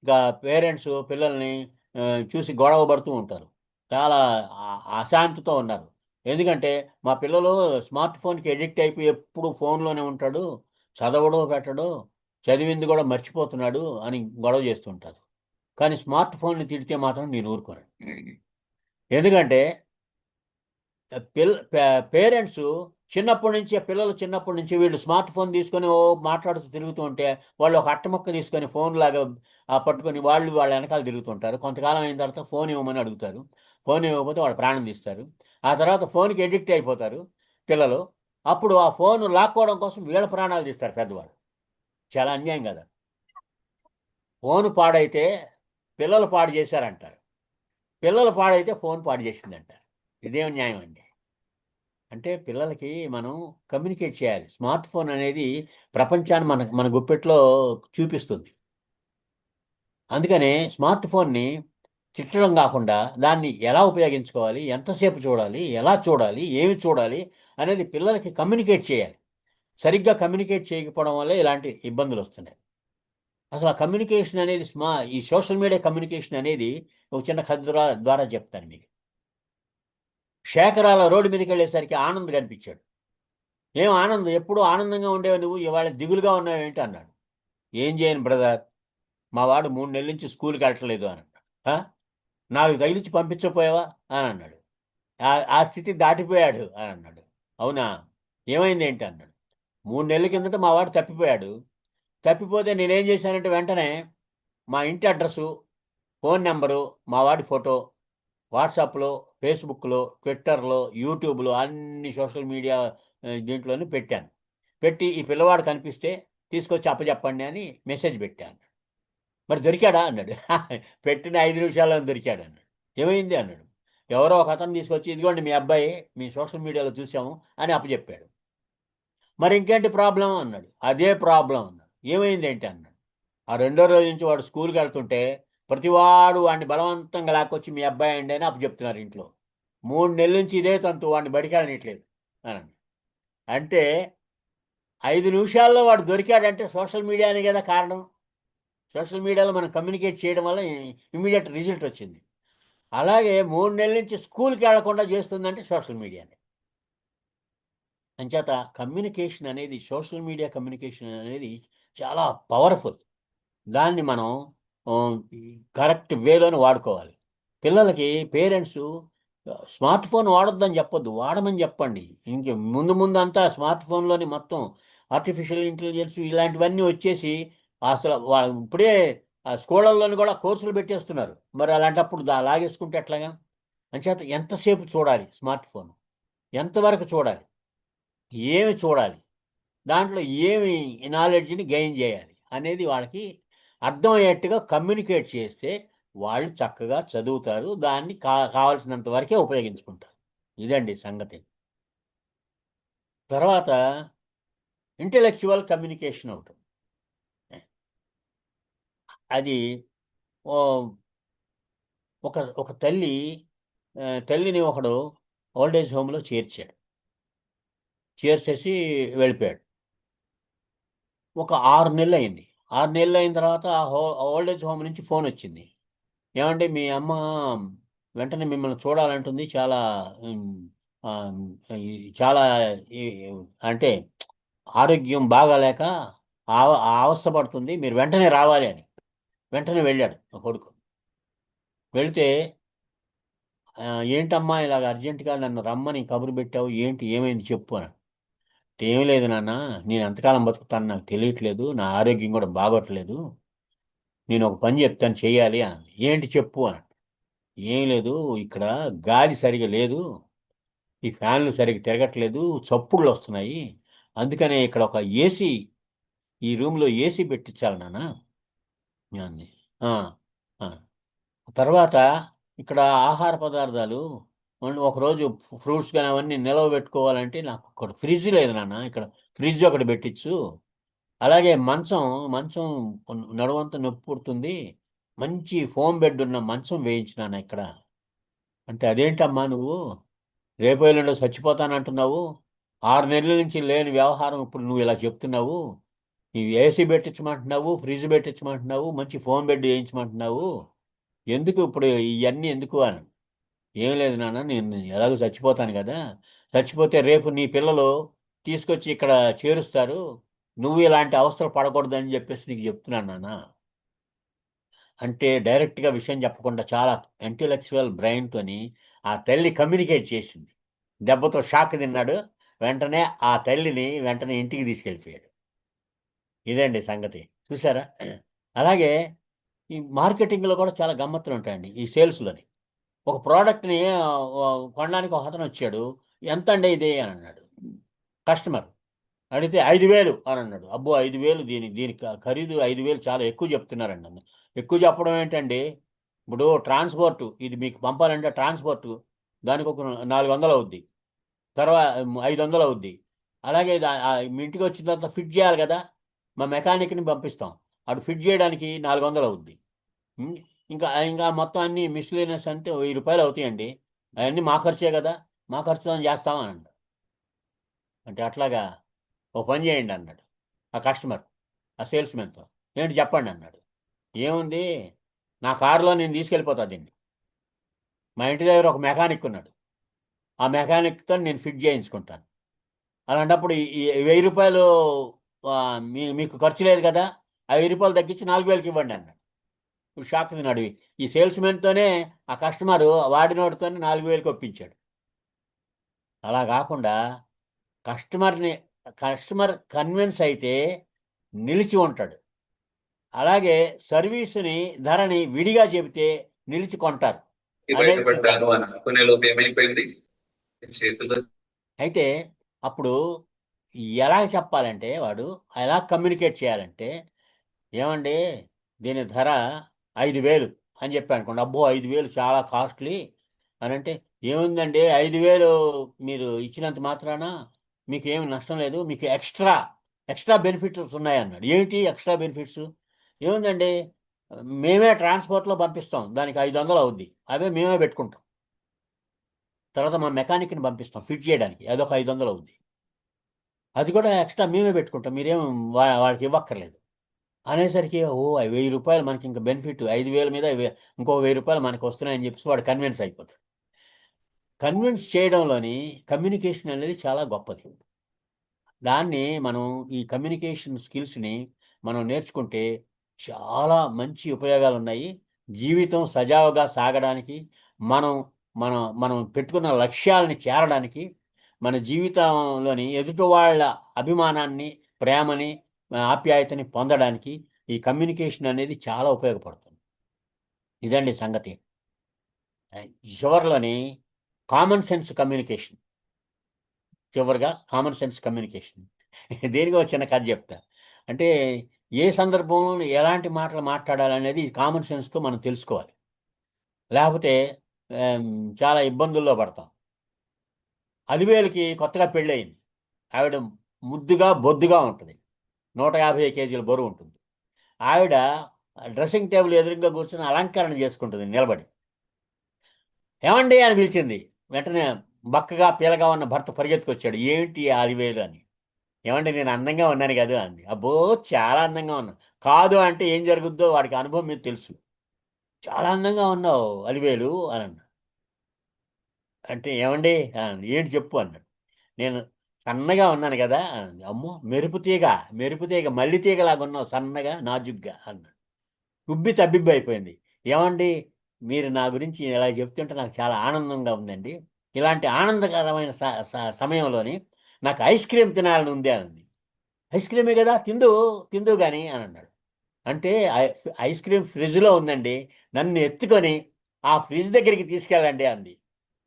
ఇక పేరెంట్స్ పిల్లల్ని చూసి గొడవ పడుతూ ఉంటారు. చాలా అశాంతితో ఉన్నారు. ఎందుకంటే మా పిల్లలు స్మార్ట్ ఫోన్‌కి అడిక్ట్ అయిపోయి ఎప్పుడు ఫోన్‌లోనే ఉంటాడు, చదవడు పెట్టడు, చదివింది కూడా మర్చిపోతున్నాడు అని గొడవ చేస్తుంటారు. కానీ స్మార్ట్ ఫోన్‌ని తిడితే మాత్రం నేను ఊరుకోను. ఎందుకంటే పేరెంట్స్ చిన్నప్పటి నుంచి, పిల్లలు చిన్నప్పటి నుంచి వీళ్ళు స్మార్ట్ ఫోన్ తీసుకొని ఓ మాట్లాడుతూ తిరుగుతూ ఉంటే, వాళ్ళు ఒక అట్టముక్క తీసుకొని ఫోన్ లాగా పట్టుకొని వాళ్ళు వాళ్ళ వెనకాల తిరుగుతుంటారు. కొంతకాలం అయిన తర్వాత ఫోన్ ఇవ్వమని అడుగుతారు. ఫోన్ ఇవ్వకపోతే వాడు ప్రాణం తీస్తారు. ఆ తర్వాత ఫోన్కి ఎడిక్ట్ అయిపోతారు పిల్లలు. అప్పుడు ఆ ఫోన్ లాక్కోవడం కోసం వీళ్ళ ప్రాణాలు తీస్తారు పెద్దవాళ్ళు. చాలా అన్యాయం కదా. ఫోన్ పాడైతే పిల్లలు పాడు చేశారంటారు, పిల్లలు పాడైతే ఫోన్ పాడు చేసిందంటారు. ఇదేం న్యాయం అండి? అంటే పిల్లలకి మనం కమ్యూనికేట్ చేయాలి. స్మార్ట్ ఫోన్ అనేది ప్రపంచాన్ని మన మన గుప్పెట్లో చూపిస్తుంది. అందుకనే స్మార్ట్ ఫోన్ని తిట్టడం కాకుండా దాన్ని ఎలా ఉపయోగించుకోవాలి, ఎంతసేపు చూడాలి, ఎలా చూడాలి, ఏమి చూడాలి అనేది పిల్లలకి కమ్యూనికేట్ చేయాలి. సరిగ్గా కమ్యూనికేట్ చేయకపోవడం వల్ల ఇలాంటి ఇబ్బందులు వస్తున్నాయి. అసలు ఆ కమ్యూనికేషన్ అనేది ఈ సోషల్ మీడియా కమ్యూనికేషన్ అనేది ఒక చిన్న కథ ద్వారా చెప్తాను మీకు. శేఖరాల రోడ్డు మీదకి వెళ్ళేసరికి ఆనంద్ కనిపించాడు. ఏం ఆనంద్, ఎప్పుడు ఆనందంగా ఉండేవి నువ్వు, ఇవాళ దిగులుగా ఉన్నావు ఏంటి అన్నాడు. ఏం చేయను బ్రదర్, మా వాడు 3 నెలల నుంచి స్కూల్కి వెళ్ళట్లేదు అని అన్నాడు. "ఆ? 4 తగిలించి పంపించకపోయావా అని అన్నాడు. ఆ స్థితి దాటిపోయాడు అని అన్నాడు. అవునా, ఏమైంది ఏంటి అన్నాడు. 3 నెలల కిందట మా వాడు తప్పిపోయాడు. తప్పిపోతే నేనేం చేశానంటే వెంటనే మా ఇంటి అడ్రస్సు, ఫోన్ నెంబరు, మా వాడి ఫోటో వాట్సాప్లో, ఫేస్బుక్లో, ట్విట్టర్లో, యూట్యూబ్లో అన్ని సోషల్ మీడియా దీంట్లోనే పెట్టాను. పెట్టి ఈ పిల్లవాడు కనిపిస్తే తీసుకొచ్చి అప్పచెప్పండి అని మెసేజ్ పెట్టాను. మరి దొరికాడా అన్నాడు. పెట్టిన 5 నిమిషాల్లో దొరికాడు అన్నాడు. ఏమైంది అన్నాడు. ఎవరో ఒక అతను తీసుకొచ్చి ఇదిగోండి మీ అబ్బాయి మీ సోషల్ మీడియాలో చూసాము అని అప్పచెప్పాడు. మరి ఇంకేంటి ప్రాబ్లం అన్నాడు. అదే ప్రాబ్లం అన్నాడు. ఏమైంది ఏంటి అన్నాడు. ఆ రెండో రోజు నుంచి వాడు స్కూల్కి వెళ్తుంటే ప్రతివాడు వాడిని బలవంతంగా లాక్కొచ్చి మీ అబ్బాయి అండి అని అప్పచెప్తున్నారు ఇంట్లో. 3 నెలల నుంచి ఇదే తంతు, వాడిని బడికెళ్ళనీయట్లేదు అని. అంటే 5 నిమిషాల్లో వాడు దొరికాడంటే సోషల్ మీడియానే కదా కారణం. సోషల్ మీడియాలో మనం కమ్యూనికేట్ చేయడం వల్ల ఇమీడియట్ రిజల్ట్ వచ్చింది. అలాగే 3 నెలల నుంచి స్కూల్కి వెళ్లకుండా చేస్తుందంటే సోషల్ మీడియానే. అంచేత కమ్యూనికేషన్ అనేది, సోషల్ మీడియా కమ్యూనికేషన్ అనేది చాలా పవర్ఫుల్. దాన్ని మనం కరెక్ట్ వేలోనే వాడుకోవాలి. పిల్లలకి పేరెంట్స్ స్మార్ట్ ఫోన్ వాడొద్దని చెప్పొద్దు, వాడమని చెప్పండి. ఇంక ముందు ముందు అంతా స్మార్ట్ ఫోన్లోని మొత్తం ఆర్టిఫిషియల్ ఇంటెలిజెన్స్ ఇలాంటివన్నీ వచ్చేసి అసలు వాళ్ళు ఇప్పుడే స్కూళ్ళల్లోని కూడా కోర్సులు పెట్టేస్తున్నారు. మరి అలాంటప్పుడు లాగేసుకుంటే ఎట్లాగా? అంచేత ఎంతసేపు చూడాలి స్మార్ట్ ఫోన్, ఎంతవరకు చూడాలి, ఏమి చూడాలి, దాంట్లో ఏమి నాలెడ్జ్ని గెయిన్ చేయాలి అనేది వాళ్ళకి అర్థమయ్యేట్టుగా కమ్యూనికేట్ చేస్తే వాళ్ళు చక్కగా చదువుతారు. దాన్ని కావాల్సినంత వరకే ఉపయోగించుకుంటారు. ఇదండి సంగతి. తర్వాత ఇంటెలెక్చువల్ కమ్యూనికేషన్ ఒకటి. అది ఓ- ఒక ఒక తల్లిని ఒకడు ఓల్డేజ్ హోమ్లో చేర్చాడు. చేర్చేసి వెళ్ళిపోయాడు. ఒక 6 నెలలు అయింది. 6 నెలలు అయిన తర్వాత ఓల్డేజ్ హోమ్ నుంచి ఫోన్ వచ్చింది. ఏమంటే మీ అమ్మ వెంటనే మిమ్మల్ని చూడాలంటుంది, చాలా ఉమ్, ఆ, చాలా అంటే ఆరోగ్యం బాగాలేక అవస్థపడుతుంది, మీరు వెంటనే రావాలి అని. వెంటనే వెళ్ళాడు ఆ కొడుకు. వెళితే "ఆ, ఏంటమ్మా ఇలాగ అర్జెంటుగా నన్ను రమ్మని కబురు పెట్టావు, ఏంటి ఏమైంది చెప్పు" అని. "ఏం లేదు నాన్న, నేను ఎంతకాలం బతుకుతాను నాకు తెలియట్లేదు, నా ఆరోగ్యం కూడా బాగోట్లేదు, నేను ఒక పని చెప్తాను చెయ్యాలి" అని. "ఏంటి చెప్పు" అని. "ఏం లేదు, ఇక్కడ గాలి సరిగా లేదు, ఈ ఫ్యాన్లు సరిగ్గా తిరగట్లేదు, చప్పుళ్ళు వస్తున్నాయి, అందుకనే ఇక్కడ ఒక ఏసీ, ఈ రూమ్లో ఏసీ పెట్టించాలి నాన్న" అంది. "ఆ, ఆ. తర్వాత ఇక్కడ ఆహార పదార్థాలు ఒకరోజు ఫ్రూట్స్ కానీ అవన్నీ నిల్వ పెట్టుకోవాలంటే నాకు ఇక్కడ ఫ్రిడ్జ్ లేదు నాన్న, ఇక్కడ ఫ్రిడ్జ్ ఒకటి పెట్టించు. అలాగే మంచం మంచం నడువంతా నొప్పి పుడుతుంది, మంచి ఫోమ్ బెడ్ ఉన్న మంచం వేయించు నాన్న ఇక్కడ" అంటే "అదేంటమ్మా నువ్వు రేపు ఎల్లుండో చచ్చిపోతానంటున్నావు, 6 నెలల నుంచి లేని వ్యవహారం ఇప్పుడు నువ్వు ఇలా చెప్తున్నావు, ఇవి ఏసీ పెట్టించమంటున్నావు, ఫ్రిడ్జ్ పెట్టించమంటున్నావు, మంచి ఫోన్ బెడ్ వేయించమంటున్నావు, ఎందుకు ఇప్పుడు ఇవన్నీ ఎందుకు" అని. "ఏం లేదు నాన్న, నేను ఎలాగో చచ్చిపోతాను కదా, చచ్చిపోతే రేపు నీ పిల్లలు తీసుకొచ్చి ఇక్కడ చేరుస్తారు, నువ్వు ఇలాంటి అవస్థలు పడకూడదని చెప్పేసి నీకు చెప్తున్నాను నాన్న" అంటే డైరెక్ట్గా విషయం చెప్పకుండా చాలా ఇంటెలెక్చువల్ బ్రెయిన్తోని ఆ తల్లి కమ్యూనికేట్ చేసింది. దెబ్బతో షాక్ తిన్నాడు. వెంటనే ఆ తల్లిని వెంటనే ఇంటికి తీసుకెళ్ళిపోయాడు. ఇదండి సంగతి. చూసారా? అలాగే ఈ మార్కెటింగ్లో కూడా చాలా గమ్మత్తులు ఉంటాయండి ఈ సేల్స్లోని. ఒక ప్రోడక్ట్ని కొనడానికి ఒక అతను వచ్చాడు. ఎంత అండి ఇది అని అన్నాడు కస్టమర్. అడిగితే 5,000 అని అన్నాడు. అబ్బో 5,000, దీని ఖరీదు 5,000 చాలా ఎక్కువ చెప్తున్నారండి నన్ను. ఎక్కువ చెప్పడం ఏంటండి? ఇప్పుడు ట్రాన్స్పోర్ట్ ఇది మీకు పంపాలంటే ట్రాన్స్పోర్ట్ దానికి ఒక 400 అవుద్ది, తర్వాత 500 అవుద్ది. అలాగే మీ ఇంటికి వచ్చిన తర్వాత ఫిట్ చేయాలి కదా, మా మెకానిక్ని పంపిస్తాం, అటు ఫిట్ చేయడానికి 400 అవుద్ది. ఉం? ఇంకా ఇంకా మొత్తం అన్ని మిస్లీనియస్ అంటే 1000 రూపాయలు అవుతాయండి. అవన్నీ మా ఖర్చే కదా, మా ఖర్చుతో చేస్తామని అన్నాడు. అంటే అట్లాగా ఓ పని చేయండి అన్నాడు ఆ కస్టమర్ ఆ సేల్స్మెన్తో. ఏంటి చెప్పండి అన్నాడు. ఏముంది, నా కారులో నేను తీసుకెళ్ళిపోతా దీన్ని. మా ఇంటి దగ్గర ఒక మెకానిక్ ఉన్నాడు, ఆ మెకానిక్తో నేను ఫిట్ చేయించుకుంటాను. అలాంటప్పుడు ఈ 1000 రూపాయలు మీకు ఖర్చు లేదు కదా, ఆ 1000 రూపాయలు తగ్గించి 4,000కి ఇవ్వండి అన్నాడు. ఇప్పుడు షాక్ తిన్నాడు. ఈ సేల్స్మెన్తోనే ఆ కస్టమరు వాడినోడితోనే 4,000కి ఒప్పించాడు. అలా కాకుండా కస్టమర్ని కస్టమర్ కన్విన్స్ అయితే నిలిచి ఉంటాడు. అలాగే సర్వీసుని ధరని విడిగా చెబితే నిలిచి కొంటారు అనేది బయటపడ్డాను అని అనుకునే లోపు ఏమైపోయింది, చేతుల్లో. అయితే అప్పుడు ఎలా చెప్పాలంటే వాడు ఎలా కమ్యూనికేట్ చేయాలంటే, ఏమండి దీని ధర 5,000 అని చెప్పి అనుకోండి. అబ్బో 5,000 చాలా కాస్ట్లీ అని అంటే, ఏముందండి 5,000 మీరు ఇచ్చినంత మాత్రాన మీకు ఏమి నష్టం లేదు, మీకు ఎక్స్ట్రా ఎక్స్ట్రా బెనిఫిట్స్ ఉన్నాయన్నాడు. ఏమిటి ఎక్స్ట్రా బెనిఫిట్స్? ఏముందండి, మేమే ట్రాన్స్పోర్ట్లో పంపిస్తాం, దానికి 500 అవుద్ది, అవే మేమే పెట్టుకుంటాం. తర్వాత మా మెకానిక్ని పంపిస్తాం ఫిట్ చేయడానికి, అదొక 500 అవుద్ది, అది కూడా ఎక్స్ట్రా మేమే పెట్టుకుంటాం, మీరేం వాళ్ళకి ఇవ్వక్కర్లేదు అనేసరికి, ఓ 1000 రూపాయలు మనకి ఇంకా బెనిఫిట్, 5,000 మీద ఇంకో 1000 రూపాయలు మనకు వస్తున్నాయని చెప్పేసి వాడు కన్విన్స్ అయిపోతాడు. కన్విన్స్ చేయడంలోని కమ్యూనికేషన్ అనేది చాలా గొప్పది. దాన్ని మనం ఈ కమ్యూనికేషన్ స్కిల్స్ని మనం నేర్చుకుంటే చాలా మంచి ఉపయోగాలు ఉన్నాయి. జీవితం సజావుగా సాగడానికి, మనం మనం మనం పెట్టుకున్న లక్ష్యాలని చేరడానికి, మన జీవితంలోని ఎదుటి వాళ్ళ అభిమానాన్ని, ప్రేమని, ఆప్యాయతని పొందడానికి ఈ కమ్యూనికేషన్ అనేది చాలా ఉపయోగపడుతుంది. ఇదండి సంగతి. చివరిలోని కామన్ సెన్స్ కమ్యూనికేషన్. చివరిగా కామన్ సెన్స్ కమ్యూనికేషన్. దేనికి ఒక చిన్న కథ చెప్తా. అంటే ఏ సందర్భంలో ఎలాంటి మాటలు మాట్లాడాలనేది కామన్ సెన్స్తో మనం తెలుసుకోవాలి. లేకపోతే ఆమ్, చాలా ఇబ్బందుల్లో పడతాం. అలివేలుకి కొత్తగా పెళ్ళయింది. ఆవిడ ముద్దుగా బొద్దుగా ఉంటుంది, 150 కేజీల బరువు ఉంటుంది. ఆవిడ డ్రెస్సింగ్ టేబుల్ ఎదురుగా కూర్చొని అలంకరణ చేసుకుంటుంది నిలబడి. ఏమండి అని పిలిచింది. వెంటనే బక్కగా పీలగా ఉన్న భర్త పరిగెత్తుకొచ్చాడు. ఏమిటి అలివేలు అని. ఏమండి నేను అందంగా ఉన్నాను కదా అంది. అబ్బో చాలా అందంగా ఉన్నాను. కాదు అంటే ఏం జరుగుద్దో వాడికి అనుభవం మీద తెలుసు. చాలా అందంగా ఉన్నావు అలివేలు అని అన్నాడు. అంటే ఏమండి అంది. ఏంటి చెప్పు అన్నాడు. నేను సన్నగా ఉన్నాను కదా అంది. అమ్మో మెరుపు తీగ మల్లి తీగలాగా ఉన్నావు సన్నగా నాజుగ్గా అన్నాడు. ఉబ్బి తబ్బిబ్బి అయిపోయింది. ఏమండి మీరు నా గురించి ఇలా చెప్తుంటే నాకు చాలా ఆనందంగా ఉందండి. ఇలాంటి ఆనందకరమైన సమయంలోని నాకు ఐస్ క్రీమ్ తినాలని ఉంది అంది. ఐస్ క్రీమే కదా, తిందు తిందు కానీ అని అన్నాడు. అంటే ఐస్ క్రీమ్ ఫ్రిడ్జ్లో ఉందండి, నన్ను ఎత్తుకొని ఆ ఫ్రిడ్జ్ దగ్గరికి తీసుకెళ్ళండి అంది.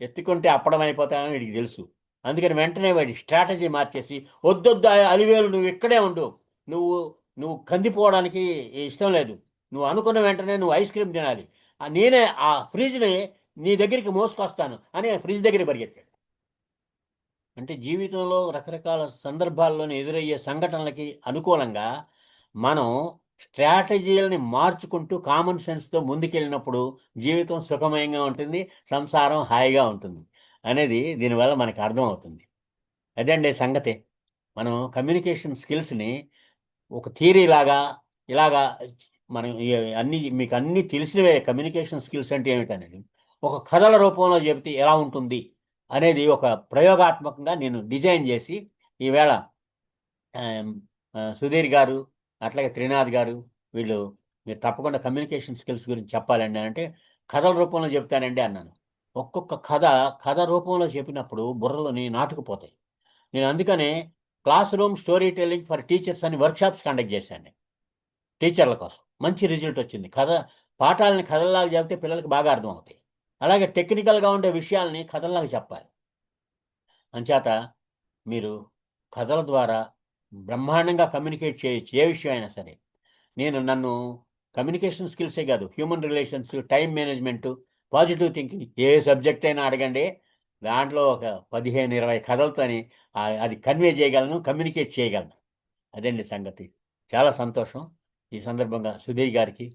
ఎత్తుకుంటే అప్పడం అయిపోతానని వీడికి తెలుసు. అందుకని వెంటనే వాడి స్ట్రాటజీ మార్చేసి, వద్దొద్దు అలివేలు నువ్వు ఇక్కడే ఉండు, నువ్వు నువ్వు కందిపోవడానికి ఇష్టం లేదు, నువ్వు అనుకున్న వెంటనే నువ్వు ఐస్ క్రీమ్ తినాలి, నేనే ఆ ఫ్రిడ్జ్ని నీ దగ్గరికి మోసుకొస్తాను అని ఫ్రిడ్జ్ దగ్గర పరిగెత్తాడు. అంటే జీవితంలో రకరకాల సందర్భాల్లోనే ఎదురయ్యే సంఘటనలకి అనుకూలంగా మనం స్ట్రాటజీలని మార్చుకుంటూ కామన్ సెన్స్తో ముందుకెళ్ళినప్పుడు జీవితం సుఖమయంగా ఉంటుంది, సంసారం హాయిగా ఉంటుంది అనేది దీనివల్ల మనకు అర్థమవుతుంది. అదండి సంగతి. మనం కమ్యూనికేషన్ స్కిల్స్ని ఒక థియరీ లాగా ఇలాగా మనం అన్ని మీకు అన్నీ తెలిసినవే. కమ్యూనికేషన్ స్కిల్స్ అంటే ఏమిటనేది ఒక కథల రూపంలో చెబితే ఎలా ఉంటుంది అనేది ఒక ప్రయోగాత్మకంగా నేను డిజైన్ చేసి ఈవేళ ఆమ్, సుధీర్ గారు అట్లాగే త్రినాథ్ గారు వీళ్ళు, మీరు తప్పకుండా కమ్యూనికేషన్ స్కిల్స్ గురించి చెప్పాలండి అంటే, కథల రూపంలో చెప్తానండి అన్నాను. ఒక్కొక్క కథ రూపంలో చెప్పినప్పుడు బుర్రలోని నాటుకుపోతాయి. నేను అందుకనే class room story telling for teachers అని వర్క్షాప్స్ కండక్ట్ చేశాను నేను, టీచర్ల కోసం. మంచి రిజల్ట్ వచ్చింది. పాఠాలని కథల్లాగా చెబితే పిల్లలకి బాగా అర్థం అవుతాయి. అలాగే టెక్నికల్గా ఉండే విషయాల్ని కథల్లాగా చెప్పాలి. అంచేత మీరు కథల ద్వారా బ్రహ్మాండంగా కమ్యూనికేట్ చేయొచ్చు, ఏ విషయం అయినా సరే. నన్ను కమ్యూనికేషన్ స్కిల్సే కాదు, human relations, time management, positive thinking, ఏ సబ్జెక్ట్ అయినా అడగండి, దాంట్లో ఒక 15-20 కథలతోని అది కన్వే చేయగలను, కమ్యూనికేట్ చేయగలను. అదండి సంగతి. చాలా సంతోషం. ఈ సందర్భంగా సుధీర్ గారికి,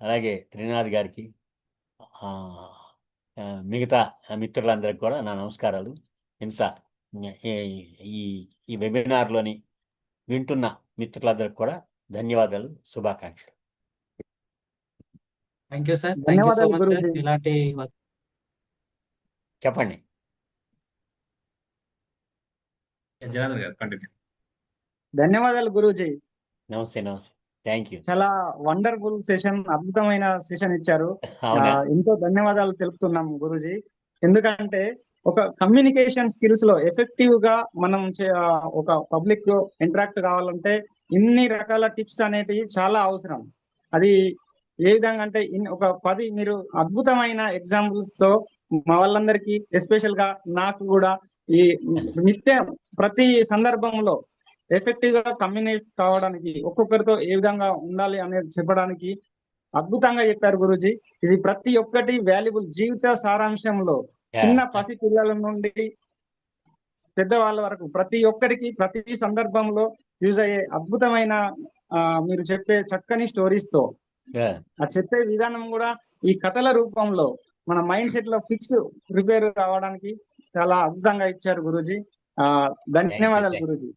అలాగే త్రినాథ్ గారికి, ఆ, మిగతా మిత్రులందరికీ కూడా నా నమస్కారాలు. ఇంత ఈ ఈ ఈ వెబినార్లోని వింటున్న మిత్రులందరికీ కూడా ధన్యవాదాలు, శుభాకాంక్షలు. Thank you sir, thank you so ధన్యవాదాలు మచ్ సార్. గురూజీ. ఇలాంటి చెప్పండి. జనార్దన్ గారు కంటిన్యూ. ధన్యవాదాలు గురూజీ. నమస్తే. Thank you. చాలా వండర్ఫుల్ సెషన్, అద్భుతమైన సెషన్ ఇచ్చారు. అవునా? ఎంతో ధన్యవాదాలు తెలుపుతున్నాం గురూజీ. ఎందుకంటే ఒక కమ్యూనికేషన్ స్కిల్స్ లో ఎఫెక్టివ్ గా మనం ఒక పబ్లిక్ ఇంటరాక్ట్ కావాలంటే ఇన్ని రకాల టిప్స్ అనేటివి చాలా అవసరం. అది ఏ విధంగా అంటే ఒక 10 మీరు అద్భుతమైన ఎగ్జాంపుల్స్ తో మా వాళ్ళందరికీ, ఎస్పెషల్ గా నాకు కూడా ఈ నిత్యం ప్రతి సందర్భంలో ఎఫెక్టివ్ గా కమ్యూనికేట్ కావడానికి, ఒక్కొక్కరితో ఏ విధంగా ఉండాలి అనేది చెప్పడానికి అద్భుతంగా చెప్పారు గురూజీ. ఇది ప్రతి ఒక్కటి వాల్యుబుల్, జీవిత సారాంశంలో చిన్న పసి పిల్లల నుండి పెద్దవాళ్ళ వరకు ప్రతి ఒక్కరికి ప్రతి సందర్భంలో యూజ్ అయ్యే అద్భుతమైన మీరు చెప్పే చక్కని స్టోరీస్ తో ఆ చెప్పే విధానం కూడా ఈ కథల రూపంలో మన మైండ్ సెట్ లో ఫిక్స్ ప్రిపేర్ కావడానికి చాలా అద్భుతంగా ఇచ్చారు గురూజీ. ధన్యవాదాలు గురూజీ.